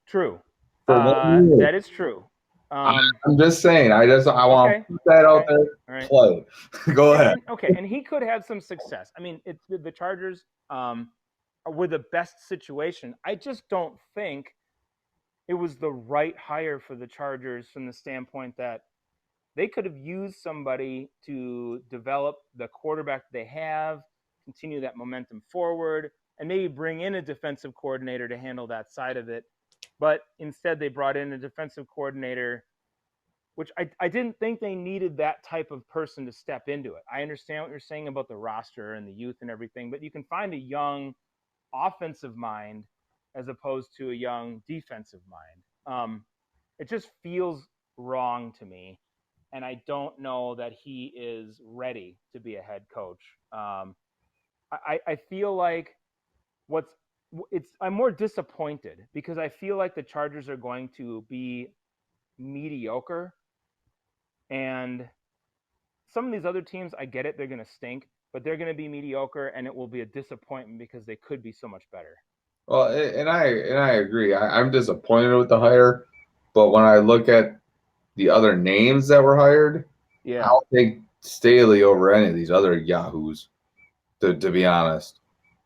True. For 1 year. That is true. I'm just saying. I want Okay. to put that out Okay. there. All right. Play. Go ahead. And he could have some success. I mean, it's the Chargers were the best situation. I just don't think it was the right hire for the Chargers from the standpoint that they could have used somebody to develop the quarterback they have, continue that momentum forward, and maybe bring in a defensive coordinator to handle that side of it. But instead, they brought in a defensive coordinator, which I didn't think they needed that type of person to step into it. I understand what you're saying about the roster and the youth and everything, but you can find a young offensive mind as opposed to a young defensive mind. It just feels wrong to me, and I don't know that he is ready to be a head coach. I feel like I'm more disappointed because I feel like the Chargers are going to be mediocre, and some of these other teams, I get it, they're going to stink, but they're going to be mediocre, and it will be a disappointment because they could be so much better. Well, and I agree. I'm disappointed with the hire, but when I look at the other names that were hired, Yeah. I'll take Staley over any of these other yahoos, to be honest.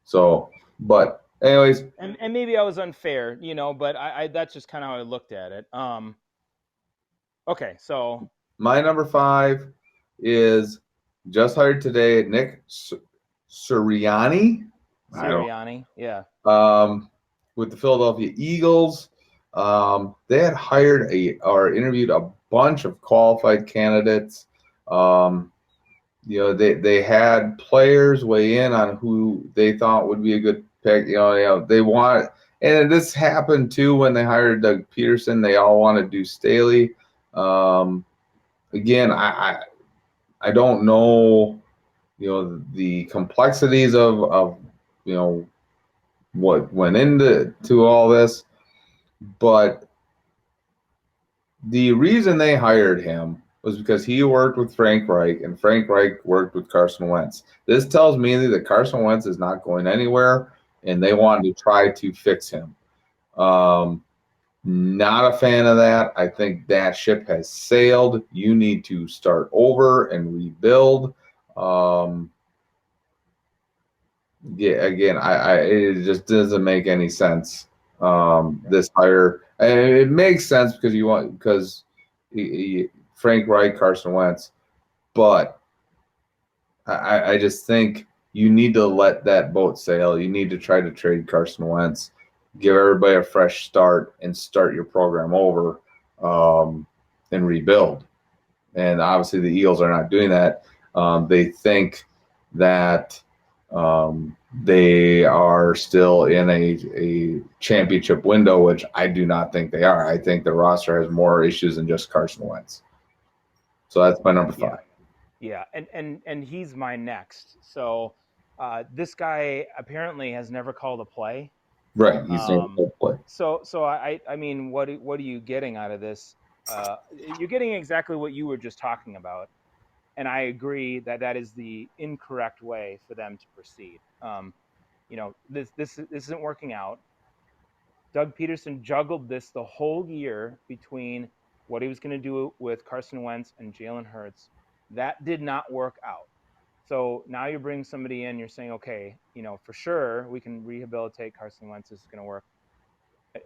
So, but anyways, And maybe I was unfair, but I that's just kind of how I looked at it. Okay, so my number 5 is just hired today, Nick Sirianni. I don't Sirianni, yeah. with the Philadelphia Eagles. They had hired or interviewed a bunch of qualified candidates. They had players weigh in on who they thought would be a good pick. They want, and this happened too when they hired Doug Peterson. They all want to do Staley. Again, I don't know, the complexities of what went into all this, but the reason they hired him was because he worked with Frank Reich and Frank Reich worked with Carson Wentz. This tells me that Carson Wentz is not going anywhere, and they wanted to try to fix him. Not a fan of that. I think that ship has sailed. You need to start over and rebuild. Yeah, again, it just doesn't make any sense. This hire, and it makes sense because Frank Reich, Carson Wentz, but I just think you need to let that boat sail. You need to try to trade Carson Wentz, give everybody a fresh start, and start your program over, and rebuild. And obviously, the Eagles are not doing that. They think that they are still in a championship window, which I do not think they are. I think the roster has more issues than just Carson Wentz. So that's my number 5. Yeah, and he's my next. So this guy apparently has never called a play. Right, he's in play. So I mean, what are you getting out of this? You're getting exactly what you were just talking about, and I agree that that is the incorrect way for them to proceed. This isn't working out. Doug Peterson juggled this the whole year between what he was going to do with Carson Wentz and Jalen Hurts. That did not work out. So now you bring somebody in, you're saying, okay, for sure we can rehabilitate Carson Wentz. This is going to work.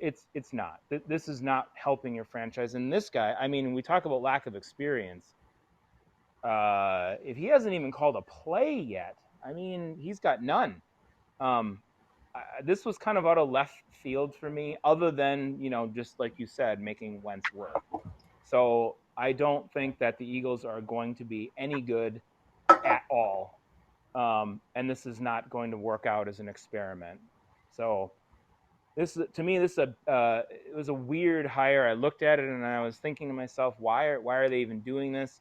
It's not. This is not helping your franchise. And this guy, I mean, we talk about lack of experience. If he hasn't even called a play yet, I mean, he's got none. This was kind of out of left field for me, other than, just like you said, making Wentz work. So I don't think that the Eagles are going to be any good at all. And this is not going to work out as an experiment. So to me, it was a weird hire. I looked at it and I was thinking to myself, why are they even doing this?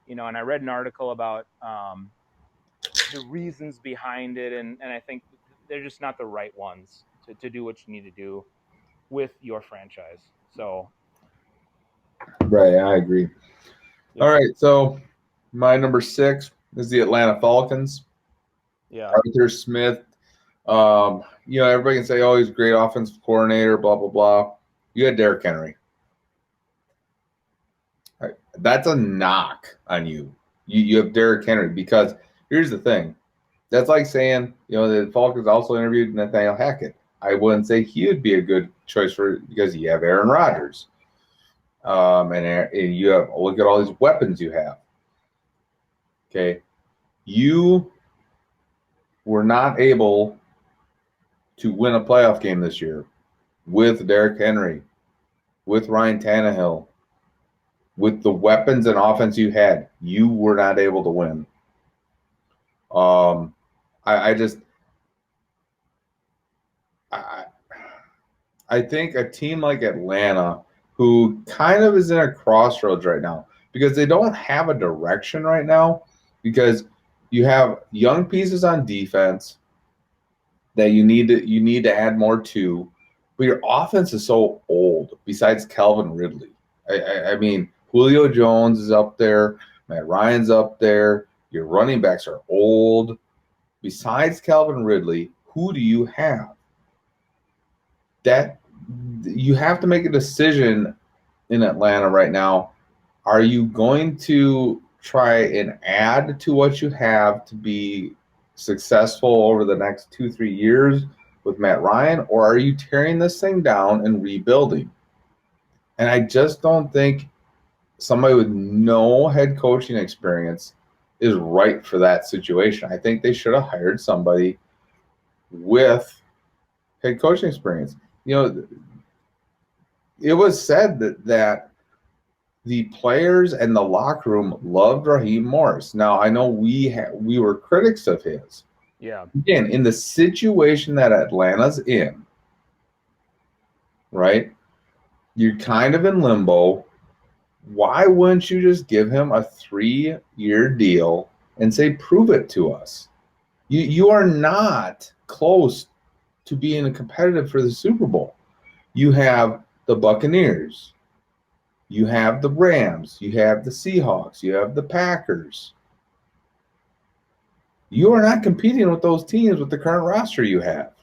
And I read an article about the reasons behind it, and I think they're just not the right ones to do what you need to do with your franchise. So Right, I agree. yeah. All right, so my number 6 is the Atlanta Falcons. Yeah. Arthur Smith. Everybody can say, "Oh, he's a great offensive coordinator." Blah blah blah. You had Derrick Henry. Right. That's a knock on you. You have Derrick Henry because here's the thing. That's like saying, the Falcons also interviewed Nathaniel Hackett. I wouldn't say he would be a good choice because you have Aaron Rodgers. And you have, look at all these weapons you have. Okay. You were not able to win a playoff game this year with Derrick Henry, with Ryan Tannehill, with the weapons and offense you had. You were not able to win. I think a team like Atlanta, who kind of is in a crossroads right now, because they don't have a direction right now, because you have young pieces on defense that you need to add more to, but your offense is so old. Besides Calvin Ridley, I mean, Julio Jones is up there, Matt Ryan's up there. Your running backs are old. Besides Calvin Ridley, who do you have? That you have to make a decision in Atlanta right now. Are you going to try and add to what you have to be successful over the next 2-3 years with Matt Ryan, or are you tearing this thing down and rebuilding? And I just don't think somebody with no head coaching experience is right for that situation. I think they should have hired somebody with head coaching experience. You know, it was said that the players and the locker room loved Raheem Morris. Now, I know we were critics of his. Yeah. Again, in the situation that Atlanta's in, right? You're kind of in limbo. Why wouldn't you just give him a 3-year deal and say, prove it to us? You are not close to being competitive for the Super Bowl. You have the Buccaneers. You have the Rams. You have the Seahawks. You have the Packers. You are not competing with those teams with the current roster you have.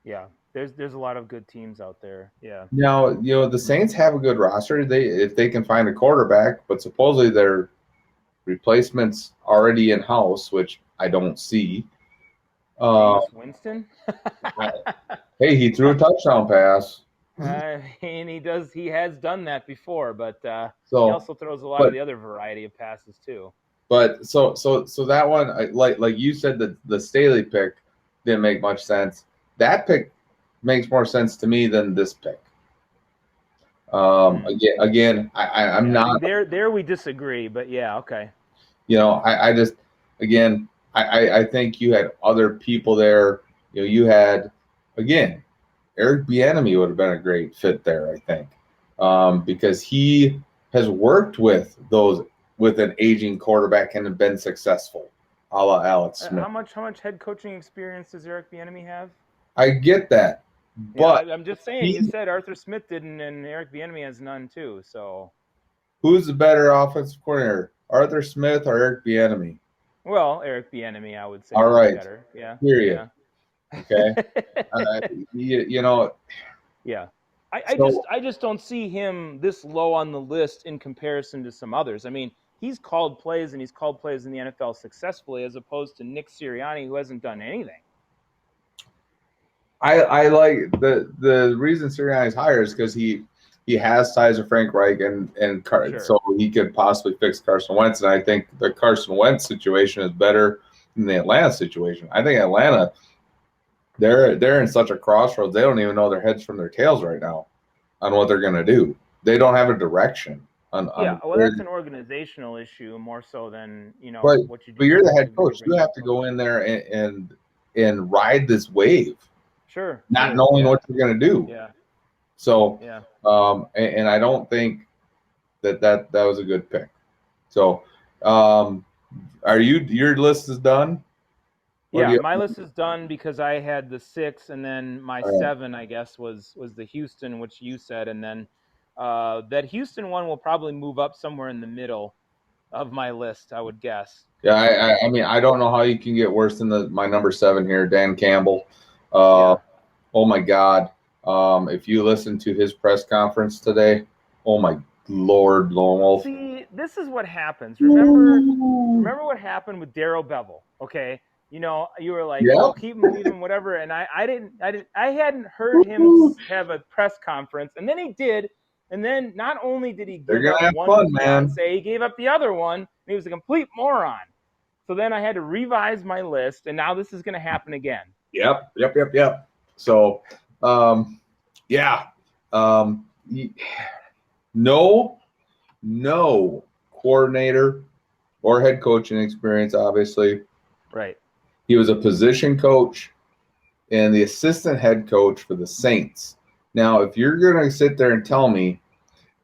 Yeah. There's a lot of good teams out there. Yeah. Now, the Saints have a good roster. If they can find a quarterback, but supposedly their replacements already in house, which I don't see. Jameis Winston. Hey, he threw a touchdown pass. And he has done that before, but he So, also throws a lot of the other variety of passes too. but so that one, like you said, the Staley pick didn't make much sense. That pick makes more sense to me than this pick. Again, I'm not. There we disagree, but yeah, okay. I just, again, I think you had other people there. You had, again, Eric Bieniemy would have been a great fit there, I think, because he has worked with an aging quarterback and have been successful, a la Alex Smith. How much head coaching experience does Eric Bieniemy have? I get that, but I'm just saying. You said Arthur Smith didn't, and Eric Bieniemy has none too. So, who's the better offensive coordinator, Arthur Smith or Eric Bieniemy? Well, Eric Bieniemy, I would say. All right. Better. Yeah. Period. Yeah. Okay. Yeah. I just don't see him this low on the list in comparison to some others. I mean, he's called plays in the NFL successfully, as opposed to Nick Sirianni, who hasn't done anything. I like the reason Sirianni's higher is because he has ties to Frank Reich and Sure. So he could possibly fix Carson Wentz. And I think the Carson Wentz situation is better than the Atlanta situation. I think Atlanta, they're in such a crossroads. They don't even know their heads from their tails right now on what they're going to do. They don't have a direction. Well, that's an organizational issue more so than what you do. But you're the head coach. You have to go in there and ride this wave. Sure. Not knowing what you're going to do. Yeah. So, and I don't think that was a good pick. So, your list is done? Yeah, my list is done because I had the 6, and then my 7, I guess, was the Houston, which you said, and then that Houston one will probably move up somewhere in the middle of my list, I would guess. Yeah, I mean, I don't know how you can get worse than my number 7 here, Dan Campbell. Oh my God. If you listen to his press conference today, oh my Lord, Lone Wolf. See, this is what happens. Remember what happened with Darrell Bevell, okay? You were like, "Oh, keep him, leave him, whatever." And I hadn't heard him have a press conference, and then he did. And then not only did he give up one fiance, he gave up the other one, and he was a complete moron. So then I had to revise my list, and now this is going to happen again. Yep. So, no coordinator or head coaching experience, obviously. Right. He was a position coach and the assistant head coach for the Saints. Now, if you're going to sit there and tell me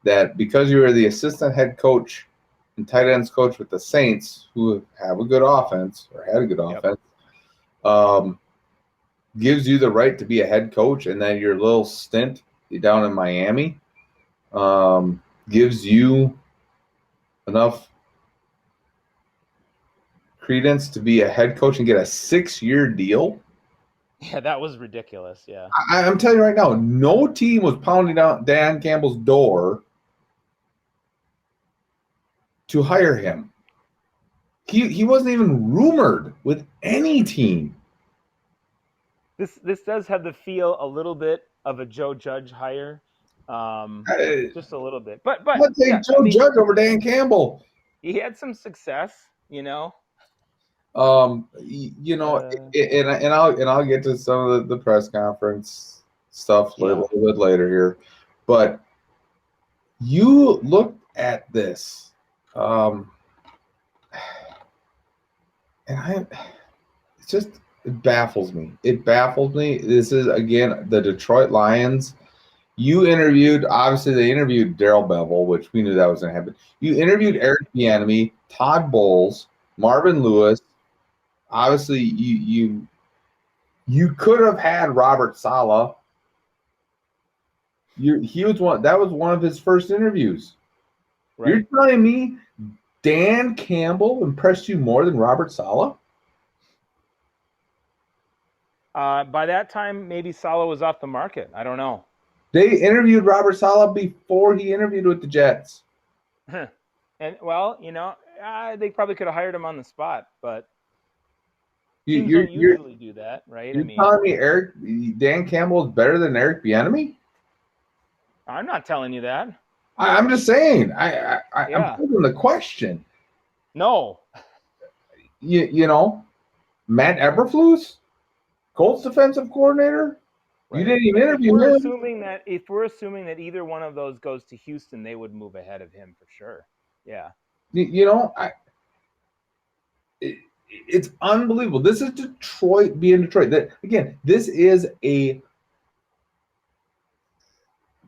that because you were the assistant head coach and tight ends coach with the Saints, who have a good offense or had a good offense, gives you the right to be a head coach, and then your little stint down in Miami gives you enough credence to be a head coach and get a 6-year deal. Yeah, that was ridiculous. Yeah. I'm telling you right now, no team was pounding out Dan Campbell's door to hire him. He wasn't even rumored with any team. This does have the feel a little bit of a Joe Judge hire, just a little bit. But Let's take yeah, Joe Judge over Dan Campbell. he had some success, you know. And I'll get to some of the press conference stuff a little bit later here, but you look at this, and it baffles me. It baffles me. This is again the Detroit Lions. Obviously they interviewed Darrell Bevell, which we knew that was going to happen. You interviewed Eric Bieniemy, Todd Bowles, Marvin Lewis. Obviously, you could have had Robert Saleh. He was one. That was one of his first interviews. Right. You're telling me Dan Campbell impressed you more than Robert Saleh? By that time, maybe Saleh was off the market. I don't know. They interviewed Robert Saleh before he interviewed with the Jets. And well, they probably could have hired him on the spot, but teams don't usually do that, right? You're telling me Dan Campbell is better than Eric Bieniemy? I'm not telling you that. I'm just saying. I'm posing the question. No. Matt Eberflus, Colts defensive coordinator. Right. You didn't even interview him. If we're assuming that either one of those goes to Houston, they would move ahead of him for sure. Yeah. It's unbelievable. This is Detroit being Detroit. Again, this is a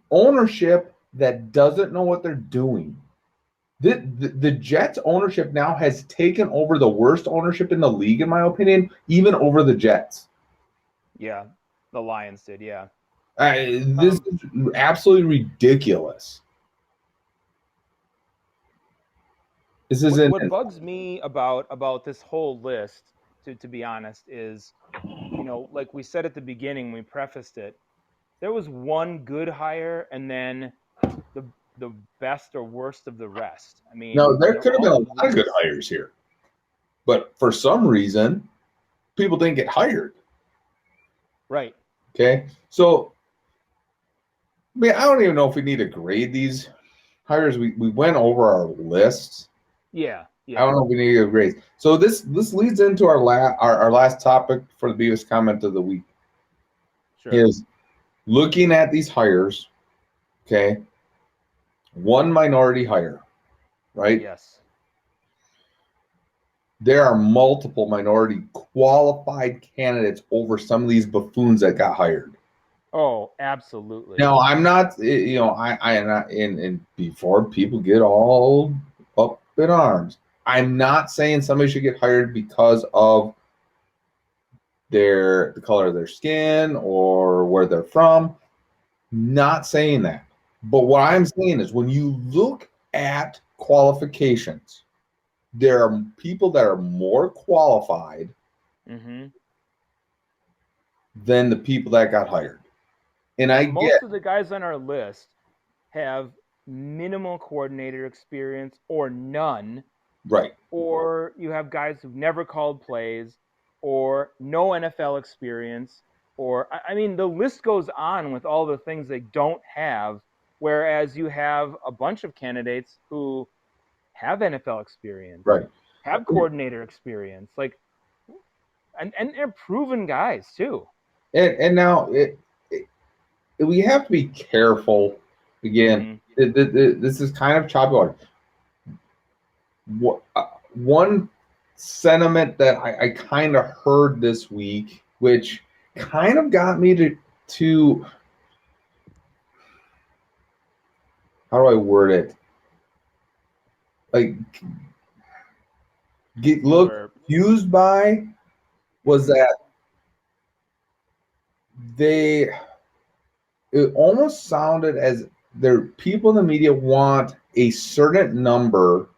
ownership that doesn't know what they're doing. The Jets ownership now has taken over the worst ownership in the league, in my opinion, even over the Jets. Yeah, the Lions did, yeah. This is absolutely ridiculous. What bugs me about this whole list, to be honest, is, like we said at the beginning, we prefaced it, there was one good hire and then the best or worst of the rest. I mean, no, there could have been a lot of good hires here, but for some reason, people didn't get hired. Right. Okay. So, I don't even know if we need to grade these hires. We went over our list. Yeah. I don't know if we need to grade. So this leads into our last topic for the Beavis comment of the week. Sure. Is looking at these hires. Okay. One minority hire, right? Yes. There are multiple minority qualified candidates over some of these buffoons that got hired. Oh, absolutely. Now, I'm not, I am not in before people get all up in arms. I'm not saying somebody should get hired because of the color of their skin or where they're from. Not saying that. But what I'm saying is when you look at qualifications, there are people that are more qualified than the people that got hired. And most of the guys on our list have minimal coordinator experience or none. Right. Or you have guys who've never called plays or no NFL experience. Or, I mean, the list goes on with all the things they don't have, whereas you have a bunch of candidates who have NFL experience, right? Have coordinator experience, and they're proven guys too. And now we have to be careful. Again, this is kind of choppy water. One sentiment that I kind of heard this week, which kind of got me to how do I word it? Confused by was that it almost sounded as their people in the media want a certain number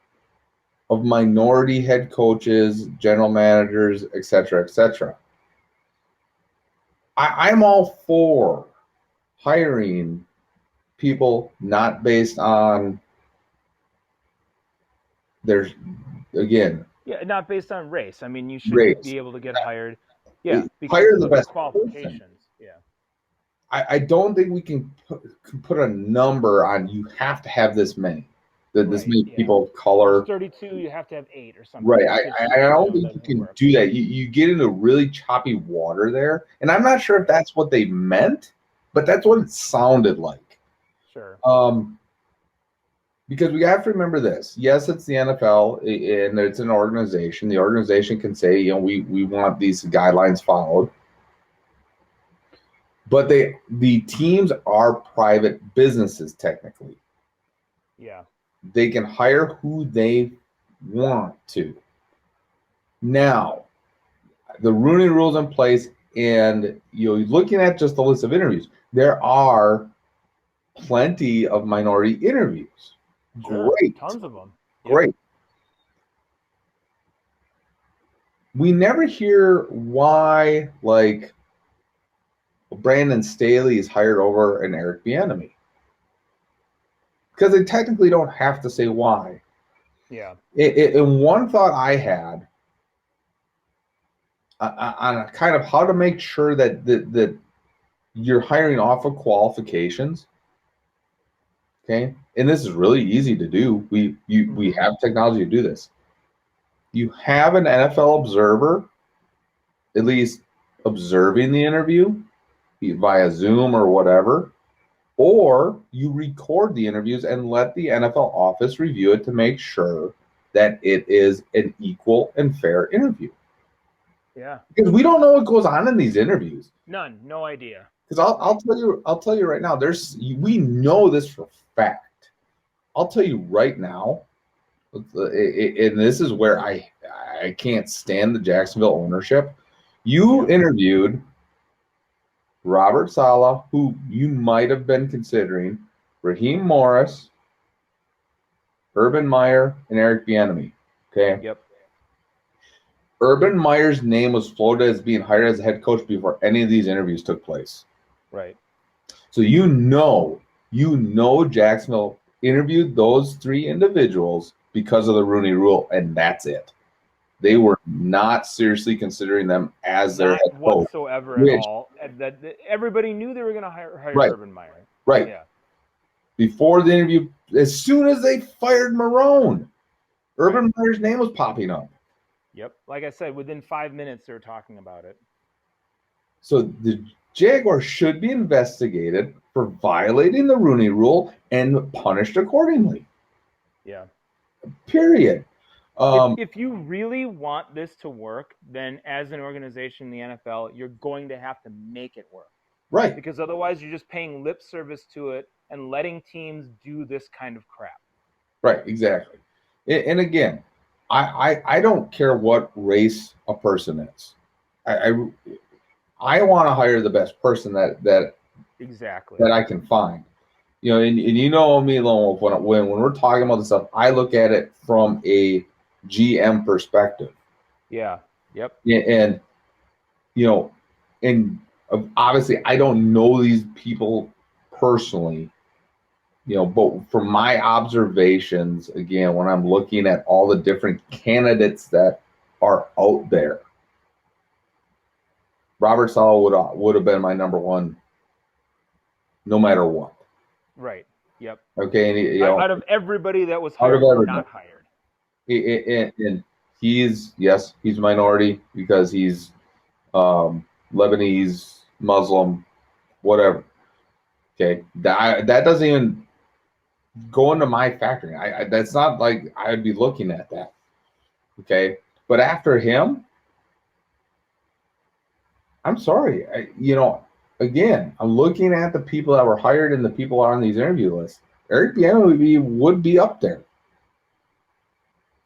of minority head coaches, general managers, etc., etc. I'm all for hiring people not based on their, again, Yeah, not based on race. I mean, you should race. be able to get hired. Yeah, Hire because the of your best person. qualifications. Yeah. I don't think we can put a number on you have to have this many, this Right. many Yeah. people of There's color. 32. You have to have 8 or something. Right. It just I don't it think you doesn't can work. do that. You get into really choppy water there. And I'm not sure if Right. that's what they meant, but that's what it sounded like. Sure. Um, because we have to remember this. Yes, it's the NFL and it's an organization. The organization can say, we want these guidelines followed. But the teams are private businesses technically. Yeah. They can hire who they want to. Now, the Rooney Rule's in place, and looking at just the list of interviews, there are plenty of minority interviews. Sure. Great, Tons of them. Yep. great. We never hear why, like, Brandon Staley is hired over an Eric Bieniemy, because they technically don't have to say why. Yeah. And one thought I had on kind of how to make sure that you're hiring off of qualifications. Okay, and this is really easy to do. We have technology to do this. You have an NFL observer, at least observing the interview via Zoom or whatever, or you record the interviews and let the NFL office review it to make sure that it is an equal and fair interview. Yeah. Because we don't know what goes on in these interviews. None. No idea. Because I'll tell you right now, we know this for fact. I'll tell you right now, and this is where I can't stand the Jacksonville ownership. You interviewed Robert Saleh, who you might have been considering, Raheem Morris, Urban Meyer, and Eric Bieniemy. Okay. Yep. Urban Meyer's name was floated as being hired as a head coach before any of these interviews took place. Right. So Jacksonville interviewed those three individuals because of the Rooney Rule, and that's it. They were not seriously considering them as their Not head coach. whatsoever at all. That everybody knew they were going to hire Right. Urban Meyer. Right. Yeah. Before the interview, as soon as they fired Marone, Urban Meyer's name was popping up. Yep. Like I said, within 5 minutes, they were talking about it. So the Jaguars should be investigated for violating the Rooney Rule and punished accordingly. Yeah. Period. If you really want this to work, then as an organization in the NFL, you're going to have to make it work. Right. Because otherwise, you're just paying lip service to it and letting teams do this kind of crap. Right. Exactly. And again, I don't care what race a person is. I want to hire the best person that exactly that I can find. And you know me, Lone Wolf, when we're talking about this stuff, I look at it from a GM perspective. Yeah. Yep. And and obviously I don't know these people personally, but from my observations, again, when I'm looking at all the different candidates that are out there, Robert Saleh would have been my number one, no matter what. Right. Yep. Okay, and out of everybody that was hired or not hired. And he's minority because he's Lebanese, Muslim, whatever. Okay, that doesn't even go into my factoring. I that's not like I'd be looking at that. Okay, but after him, I'm sorry. Again, I'm looking at the people that were hired and the people on these interview lists. Eric Bieniemy would be up there.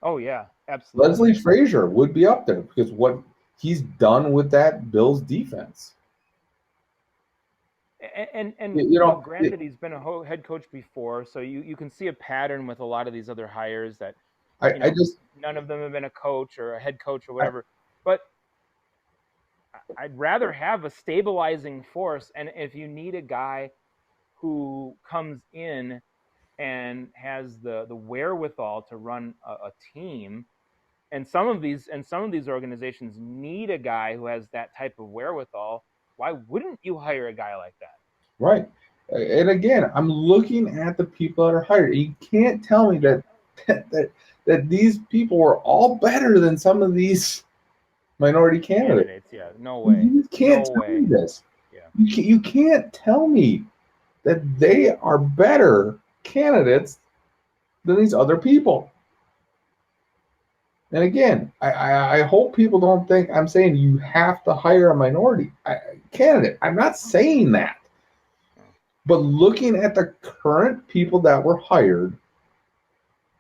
Oh yeah, absolutely. Leslie Frazier would be up there because what he's done with that Bills defense. And granted, he's been a head coach before, so you can see a pattern with a lot of these other hires that I just none of them have been a coach or a head coach or whatever. But I'd rather have a stabilizing force. And if you need a guy who comes in and has the wherewithal to run a team, and some of these organizations need a guy who has that type of wherewithal, why wouldn't you hire a guy like that? right. And again, I'm looking at the people that are hired. You can't tell me that these people were all better than some of these minority candidates. Yeah, no way. You can't No tell me way. this. Yeah. You can't tell me that they are better candidates than these other people. And again, I hope people don't think I'm saying you have to hire a minority candidate. I'm not saying that. But looking at the current people that were hired,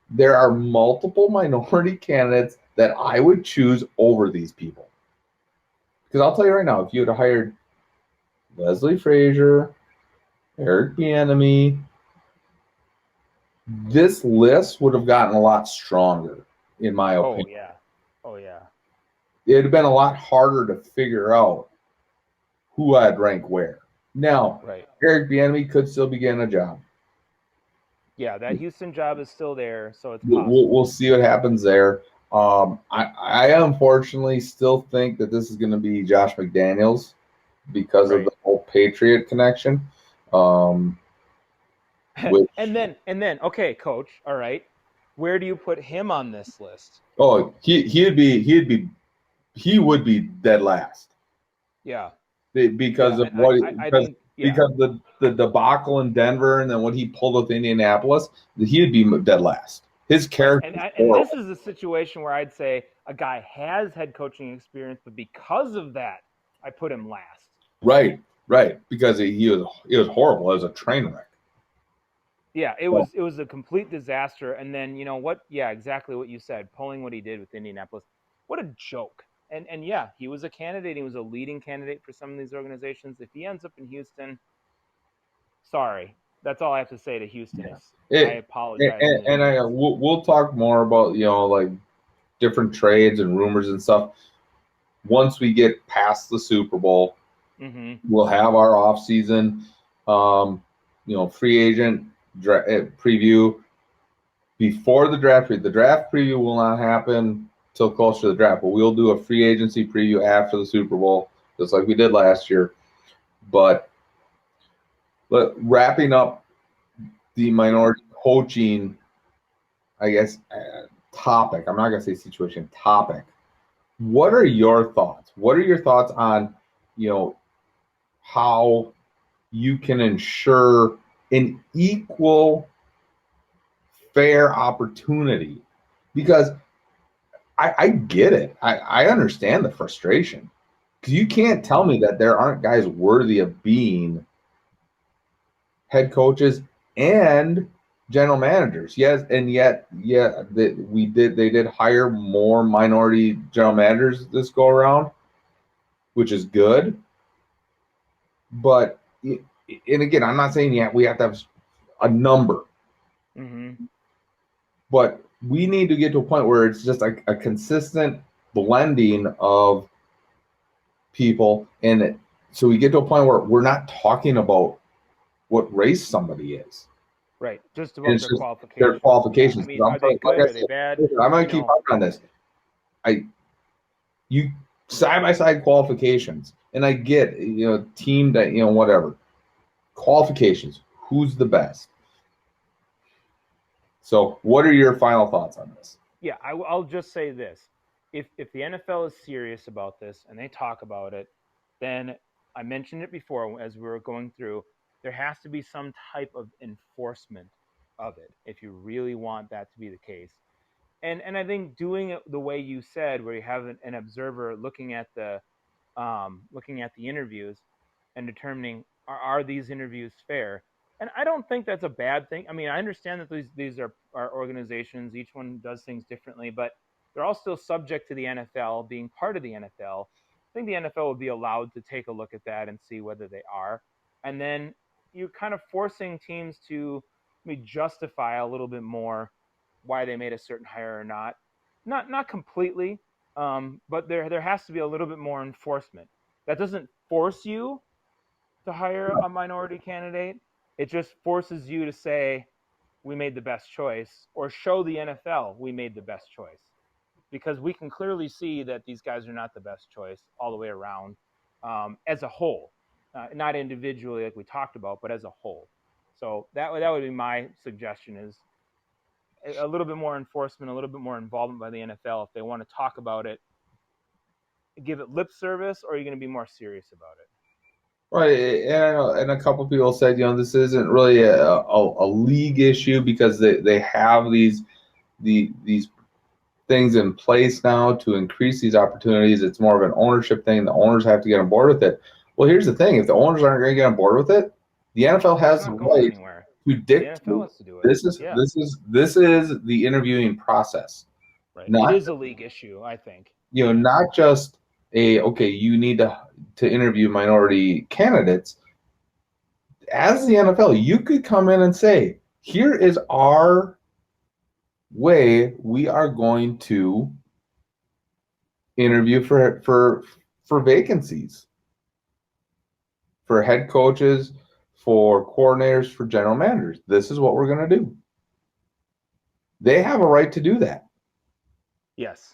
there are multiple minority candidates that I would choose over these people. Because I'll tell you right now, if you had hired Leslie Frazier, Eric Bieniemy, this list would have gotten a lot stronger, in my opinion. Oh yeah. Oh yeah. It'd have been a lot harder to figure out who I'd rank where. Now, right. Eric Bieniemy could still be getting a job. Yeah, that Houston job is still there, so it's We'll possible. see what happens there. I unfortunately still think that this is going to be Josh McDaniels because of the whole Patriot connection. Which and then, okay, coach, all right, where do you put him on this list? he would be dead last. Yeah. Because of what because the debacle in Denver and then what he pulled with Indianapolis, he'd be dead last. His character, and this is a situation where I'd say a guy has head coaching experience, but because of that, I put him last. Right, because he was horrible. It was a train wreck. Yeah, it was a complete disaster. And then you know what? Yeah, exactly what you said. Pulling what he did with Indianapolis, what a joke. And yeah, he was a candidate. He was a leading candidate for some of these organizations. If he ends up in Houston, sorry, that's all I have to say to Houston. I apologize. We'll talk more about like different trades and rumors and stuff once we get past the Super Bowl. Mm-hmm. We'll have our off season, free agent preview before the draft. The draft preview will not happen till closer to the draft, but we'll do a free agency preview after the Super Bowl, just like we did last year. But wrapping up the minority coaching, I guess, topic. I'm not going to say situation, topic. What are your thoughts? What are your thoughts on, how you can ensure an equal, fair opportunity? Because I get it. I understand the frustration. Because you can't tell me that there aren't guys worthy of being head coaches and general managers. Yes, and yet, they did hire more minority general managers this go around, which is good. But and again, I'm not saying we have to have a number, but we need to get to a point where it's just a consistent blending of people, and so we get to a point where we're not talking about what race somebody is. Right, just about their qualifications. Their qualifications. Yeah. I mean, are they good? Are they bad? I'm going to keep talking on this. You side by side qualifications, and I get team that whatever qualifications. Who's the best? So, what are your final thoughts on this? Yeah, I'll just say this: if the NFL is serious about this and they talk about it, then I mentioned it before as we were going through. There has to be some type of enforcement of it if you really want that to be the case. And I think doing it the way you said, where you have an observer looking at the interviews and determining are these interviews fair. And I don't think that's a bad thing. I mean, I understand that these are organizations, each one does things differently, but they're all still subject to the NFL being part of the NFL. I think the NFL would be allowed to take a look at that and see whether they are. And then you're kind of forcing teams to justify a little bit more why they made a certain hire or not. Not completely, but there has to be a little bit more enforcement. That doesn't force you to hire a minority candidate. It just forces you to say we made the best choice, or show the NFL we made the best choice, because we can clearly see that these guys are not the best choice all the way around, as a whole, not individually like we talked about, but as a whole. So that would be my suggestion: is a little bit more enforcement, a little bit more involvement by the NFL if they want to talk about it. Give it lip service, or are you going to be more serious about it? Right, and I know, and a couple people said, this isn't really a league issue because they have these things in place now to increase these opportunities. It's more of an ownership thing. The owners have to get on board with it. Well, here's the thing: if the owners aren't going to get on board with it, the NFL has the right to dictate. The NFL has to do it. This is the interviewing process. Right. It is a league issue, I think. Not just you need to interview minority candidates. As the NFL, you could come in and say, here is our way we are going to interview for vacancies, for head coaches, for coordinators, for general managers. This is what we're going to do. They have a right to do that. Yes.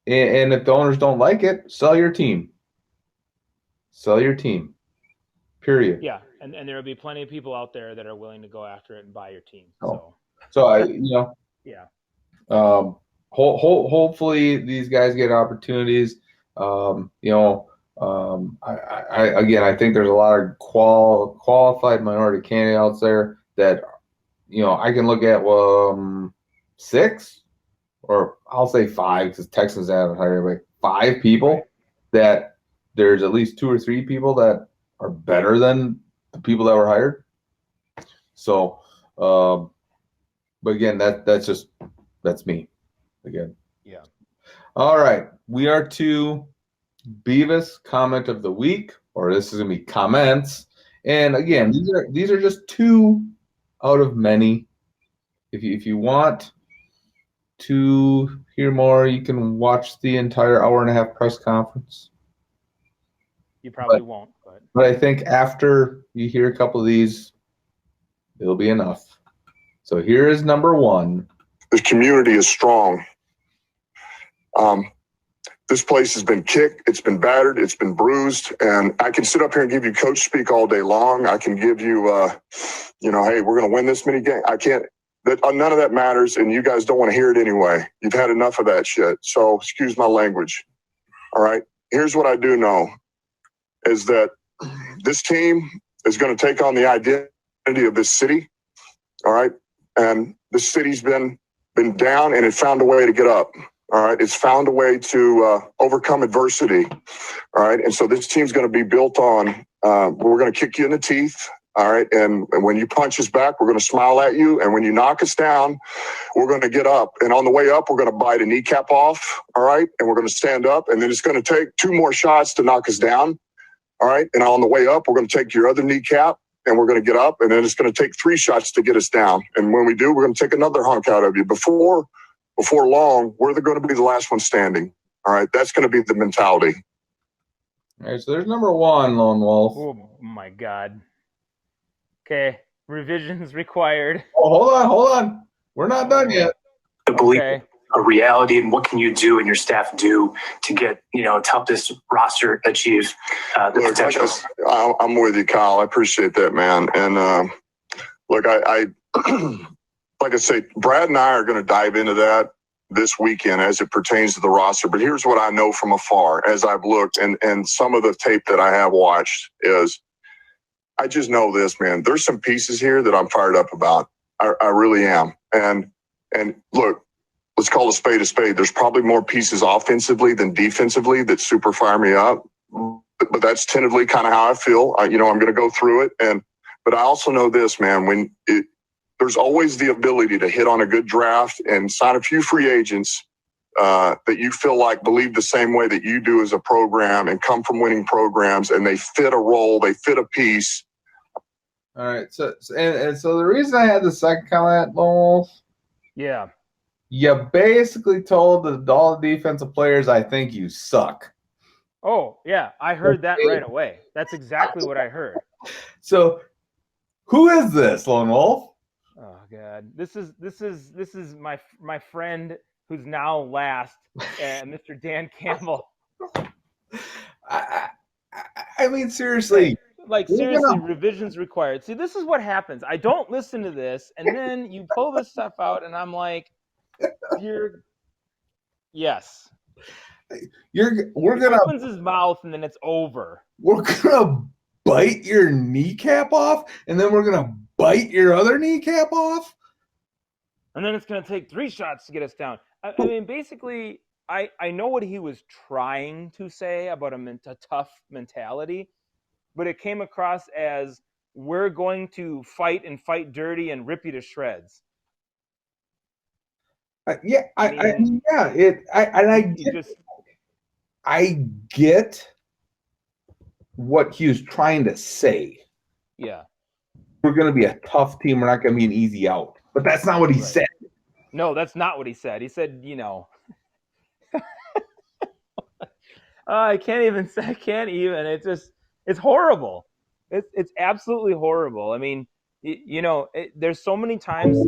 And if the owners don't like it, sell your team. Sell your team. Period. Yeah, and there will be plenty of people out there that are willing to go after it and buy your team. So I, yeah. Hopefully these guys get opportunities. I think there's a lot of qualified minority candidates there that, I can look at 6, or I'll say 5 because Texans haven't hired anybody. 5 people that there's at least 2 or 3 people that are better than the people that were hired. So, but again, that's me again. Yeah. All right. We are to Beavis comment of the week, or this is going to be comments. And again, these are just 2 out of many. If you want to hear more, you can watch the entire hour-and-a-half press conference. You probably won't, but I think after you hear a couple of these, it'll be enough. So here is number 1. The community is strong. This place has been kicked, it's been battered, it's been bruised, and I can sit up here and give you coach speak all day long. I can give you, hey, we're going to win this many games. I can't. None of that matters, and you guys don't want to hear it anyway. You've had enough of that shit. So excuse my language. All right. Here's what I do know is that this team is going to take on the identity of this city. All right. And the city's been down, and it found a way to get up. All right. It's found a way to overcome adversity. All right. And so this team's going to be built on, we're going to kick you in the teeth. All right. And when you punch us back, we're going to smile at you. And when you knock us down, we're going to get up. And on the way up, we're going to bite a kneecap off. All right. And we're going to stand up. And then it's going to take 2 more shots to knock us down. All right. And on the way up, we're going to take your other kneecap, and we're going to get up. And then it's going to take 3 shots to get us down. And when we do, we're going to take another hunk out of you. Before long, we're going to be the last one standing. All right. That's going to be the mentality. All right. So there's number 1, Lone Wolf. Oh, my God. Okay. Revisions required. Oh, hold on. We're not done yet. To believe a reality, and what can you do and your staff do to get, to help this roster achieve the potential? I'm with you, Kyle. I appreciate that, man. And look, I like I say, Brad and I are going to dive into that this weekend as it pertains to the roster. But here's what I know from afar as I've looked, and some of the tape that I have watched is, I just know this, man. There's some pieces here that I'm fired up about. I really am. And look, let's call a spade a spade. There's probably more pieces offensively than defensively that super fire me up. But that's tentatively kind of how I feel. I'm going to go through it. But I also know this, man. There's always the ability to hit on a good draft and sign a few free agents that you feel like believe the same way that you do as a program and come from winning programs, and they fit a role, they fit a piece. All right. So the reason I had the second comment, Lone Wolf. Yeah. You basically told all the defensive players, I think you suck. Oh, yeah, I heard that right away. That's exactly what I heard. So, who is this, Lone Wolf? Oh God, this is my friend who's now last, Mr. Dan Campbell. I mean, seriously. Like seriously, revisions required. See, this is what happens. I don't listen to this, and then you pull this stuff out, and I'm like, yes. We're He gonna opens his mouth, and then it's over. We're gonna bite your kneecap off, and then we're gonna bite your other kneecap off, and then it's gonna take 3 shots to get us down. I mean, basically, I know what he was trying to say about a tough mentality, but it came across as we're going to fight and fight dirty and rip you to shreds. I get what he was trying to say. Yeah. We're going to be a tough team. We're not going to be an easy out. But that's not what he said. No, that's not what he said. He said, you know, I can't even. It's horrible. It's absolutely horrible. I mean, you know, there's so many times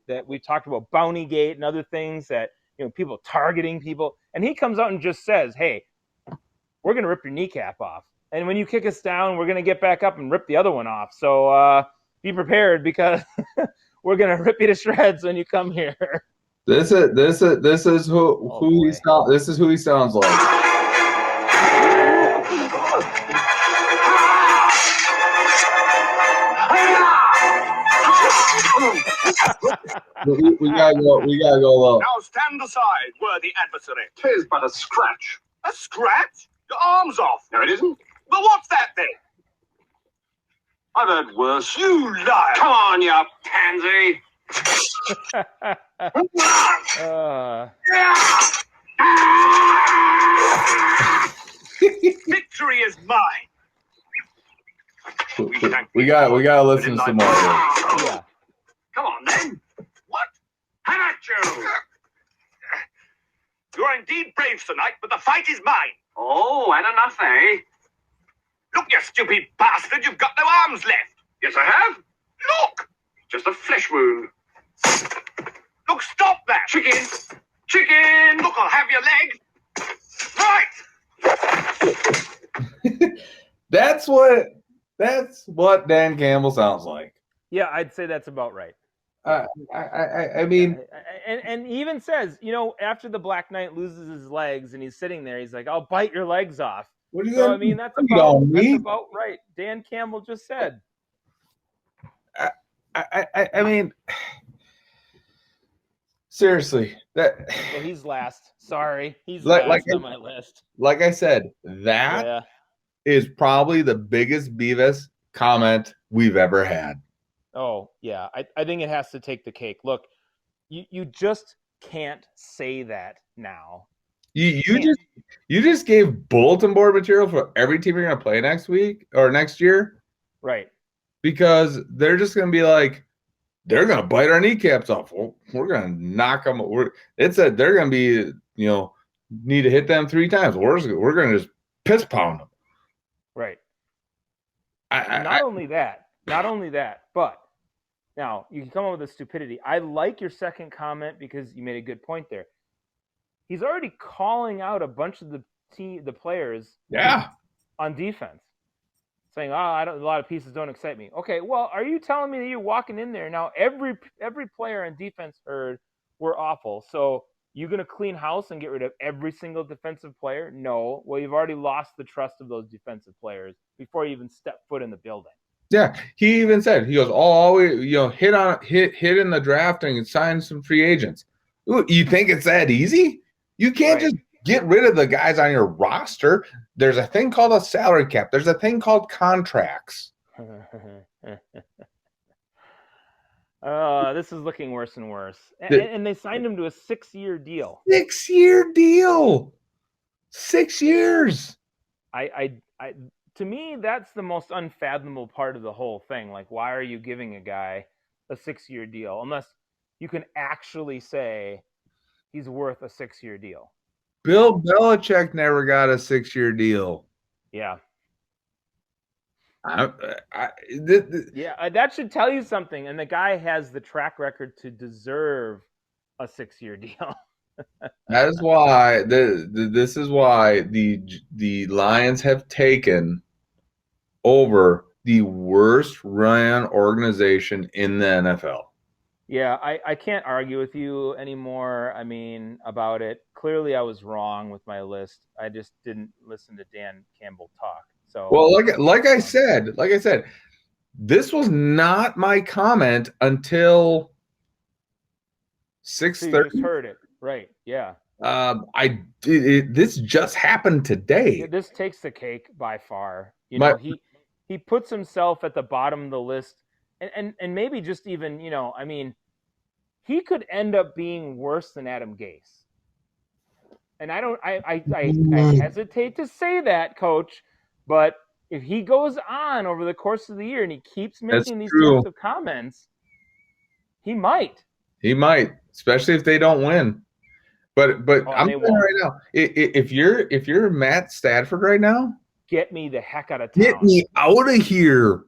that we've talked about Bounty Gate and other things that, you know, people targeting people. And he comes out and just says, hey, we're going to rip your kneecap off. And when you kick us down, we're going to get back up and rip the other one off. So be prepared, because we're going to rip you to shreds when you come here. This is who he sounds like. we gotta go low. Now stand aside, worthy adversary. 'Tis but a scratch. A scratch? Your arm's off. No, it isn't. Well, what's that then? I've heard worse. You liar! Come on, you pansy! Victory is mine. We gotta listen to some more. Yeah. Come on, then. What? How about you? You're indeed brave tonight, but the fight is mine. Oh, and enough, eh? Look, you stupid bastard, you've got no arms left. Yes, I have. Look! Just a flesh wound. Look, stop that! Chicken! Chicken! Look, I'll have your leg. Right! That's what Dan Campbell sounds like. Yeah, I'd say that's about right. I mean, and he even says, you know, after the Black Knight loses his legs and he's sitting there, he's like, "I'll bite your legs off." What are you so I mean, that's about right. Dan Campbell just said. I mean, seriously, well, he's last. Sorry, he's last on my list. Like I said, that is probably the biggest Beavis comment we've ever had. Oh, yeah. I think it has to take the cake. Look, you just can't say that now. You just gave bulletin board material for every team you're going to play next week or next year. Right. Because they're just going to be like, they're going to bite our kneecaps off. Well, we're going to knock them. They're going to be, you know, need to hit them 3 times. We're going to just piss pound them. Right. Not only that, but now you can come up with a stupidity. I like your second comment because you made a good point there. He's already calling out a bunch of the players on defense, saying, a lot of pieces don't excite me. Okay, well, are you telling me that you're walking in there now? Every player on defense heard we're awful, so you're going to clean house and get rid of every single defensive player? No. Well, you've already lost the trust of those defensive players before you even step foot in the building. Yeah, he even said, he goes, always, you know, hit in the drafting and sign some free agents. Ooh, you think it's that easy? You can't just get rid of the guys on your roster. There's a thing called a salary cap. There's a thing called contracts. This is looking worse and worse. And they signed him to a 6-year deal. 6-year deal. 6 years. To me, that's the most unfathomable part of the whole thing. Like, why are you giving a guy a 6-year deal? Unless you can actually say, he's worth a 6-year deal. Bill Belichick never got a 6-year deal. Yeah. Yeah, that should tell you something. And the guy has the track record to deserve a 6-year deal. That is why this is why the Lions have taken over the worst run organization in the NFL. Yeah, I can't argue with you anymore. I mean, about it. Clearly, I was wrong with my list. I just didn't listen to Dan Campbell talk. So, well, like I said, this was not my comment until 6:30. So you just heard it, right? Yeah. This just happened today. Yeah, this takes the cake by far. You know, he puts himself at the bottom of the list, and maybe just even, I mean, he could end up being worse than Adam Gase. And I hesitate to say that, Coach, but if he goes on over the course of the year and he keeps making these types of comments, he might. He might, especially if they don't win. But I'm saying right now, if you're Matt Stafford right now, get me the heck out of town. Get me out of here.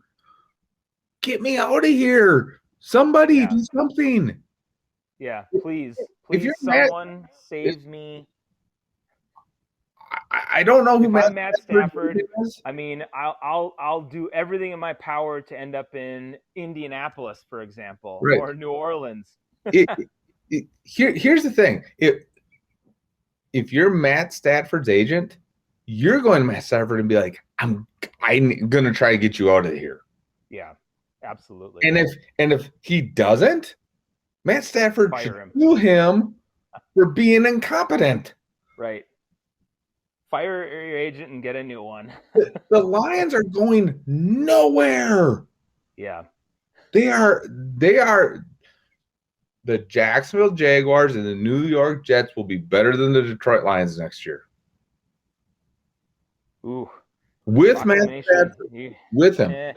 Get me out of here. Somebody do something. Yeah, please someone save me. I don't know who Matt Stafford is. I mean, I'll do everything in my power to end up in Indianapolis, for example, or New Orleans. Here's the thing: if you're Matt Stafford's agent, you're going to Matt Stafford and be like, I'm going to try to get you out of here. Yeah, absolutely. And if he doesn't, Matt Stafford should sue him for being incompetent. Right. Fire your agent and get a new one. The Lions are going nowhere. Yeah. They are the Jacksonville Jaguars and the New York Jets will be better than the Detroit Lions next year. Ooh. With Matt Stafford, with him.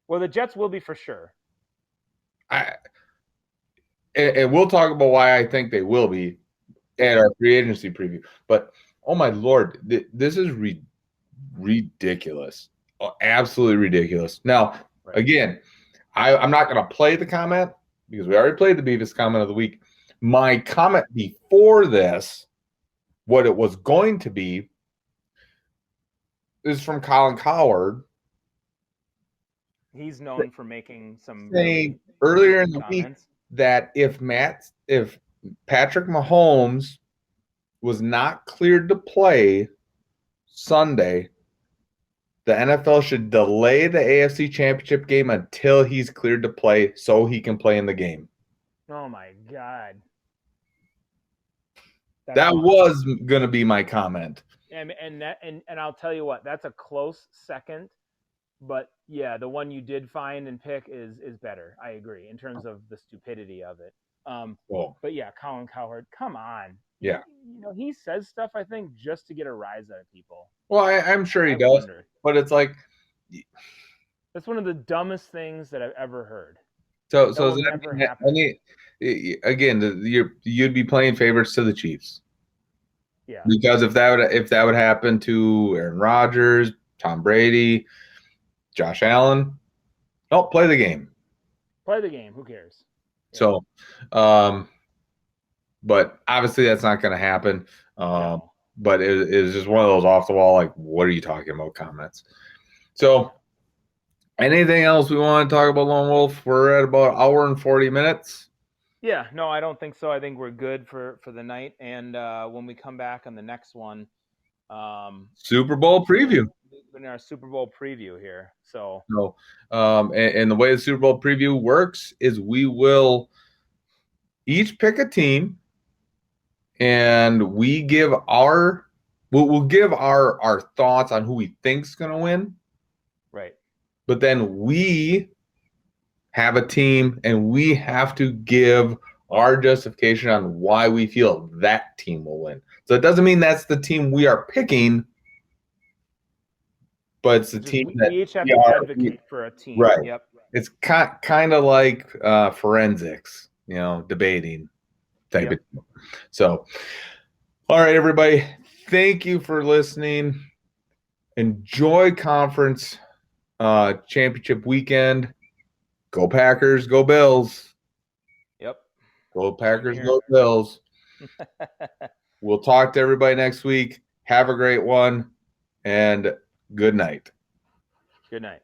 Well, the Jets will be for sure. And we'll talk about why I think they will be at our free agency preview. But oh my Lord, this is ridiculous. Absolutely ridiculous. Now, again, I'm not going to play the comment because we already played the Beavis comment of the week. My comment before this, what it was going to be, is from Colin Cowherd. He's known for making some saying earlier in the week that if Patrick Mahomes was not cleared to play Sunday, the NFL should delay the AFC Championship game until he's cleared to play so he can play in the game. Oh my God. That was going to be my comment. And I'll tell you what, that's a close second, but yeah, the one you did find and pick is better. I agree in terms of the stupidity of it. But yeah, Colin Cowherd, come on. Yeah. He says stuff, I think, just to get a rise out of people. Well, I'm sure he does, but it's like that's one of the dumbest things that I've ever heard. So again, you'd be playing favorites to the Chiefs. Yeah. Because if that would happen to Aaron Rodgers, Tom Brady, Josh Allen, don't play the game. Play the game. Who cares? Yeah. So, but obviously that's not going to happen. No. But it is just one of those off the wall, like, what are you talking about comments? So, anything else we want to talk about, Lone Wolf? We're at about an hour and 40 minutes. Yeah, no, I don't think so. I think we're good for the night. And when we come back on the next one, Super Bowl preview. In our Super Bowl preview here. So and the way the Super Bowl preview works is we will each pick a team, and we'll give our thoughts on who we think's going to win. Right. But then we have a team, and we have to give our justification on why we feel that team will win. So it doesn't mean that's the team we are picking, but it's the team that we each have to advocate for a team. Right. Yep. It's kind of like forensics, debating. type of deal. So, all right, everybody. Thank you for listening. Enjoy conference championship weekend. Go Packers, go Bills. Yep. Go Packers, go Bills. We'll talk to everybody next week. Have a great one, and good night. Good night.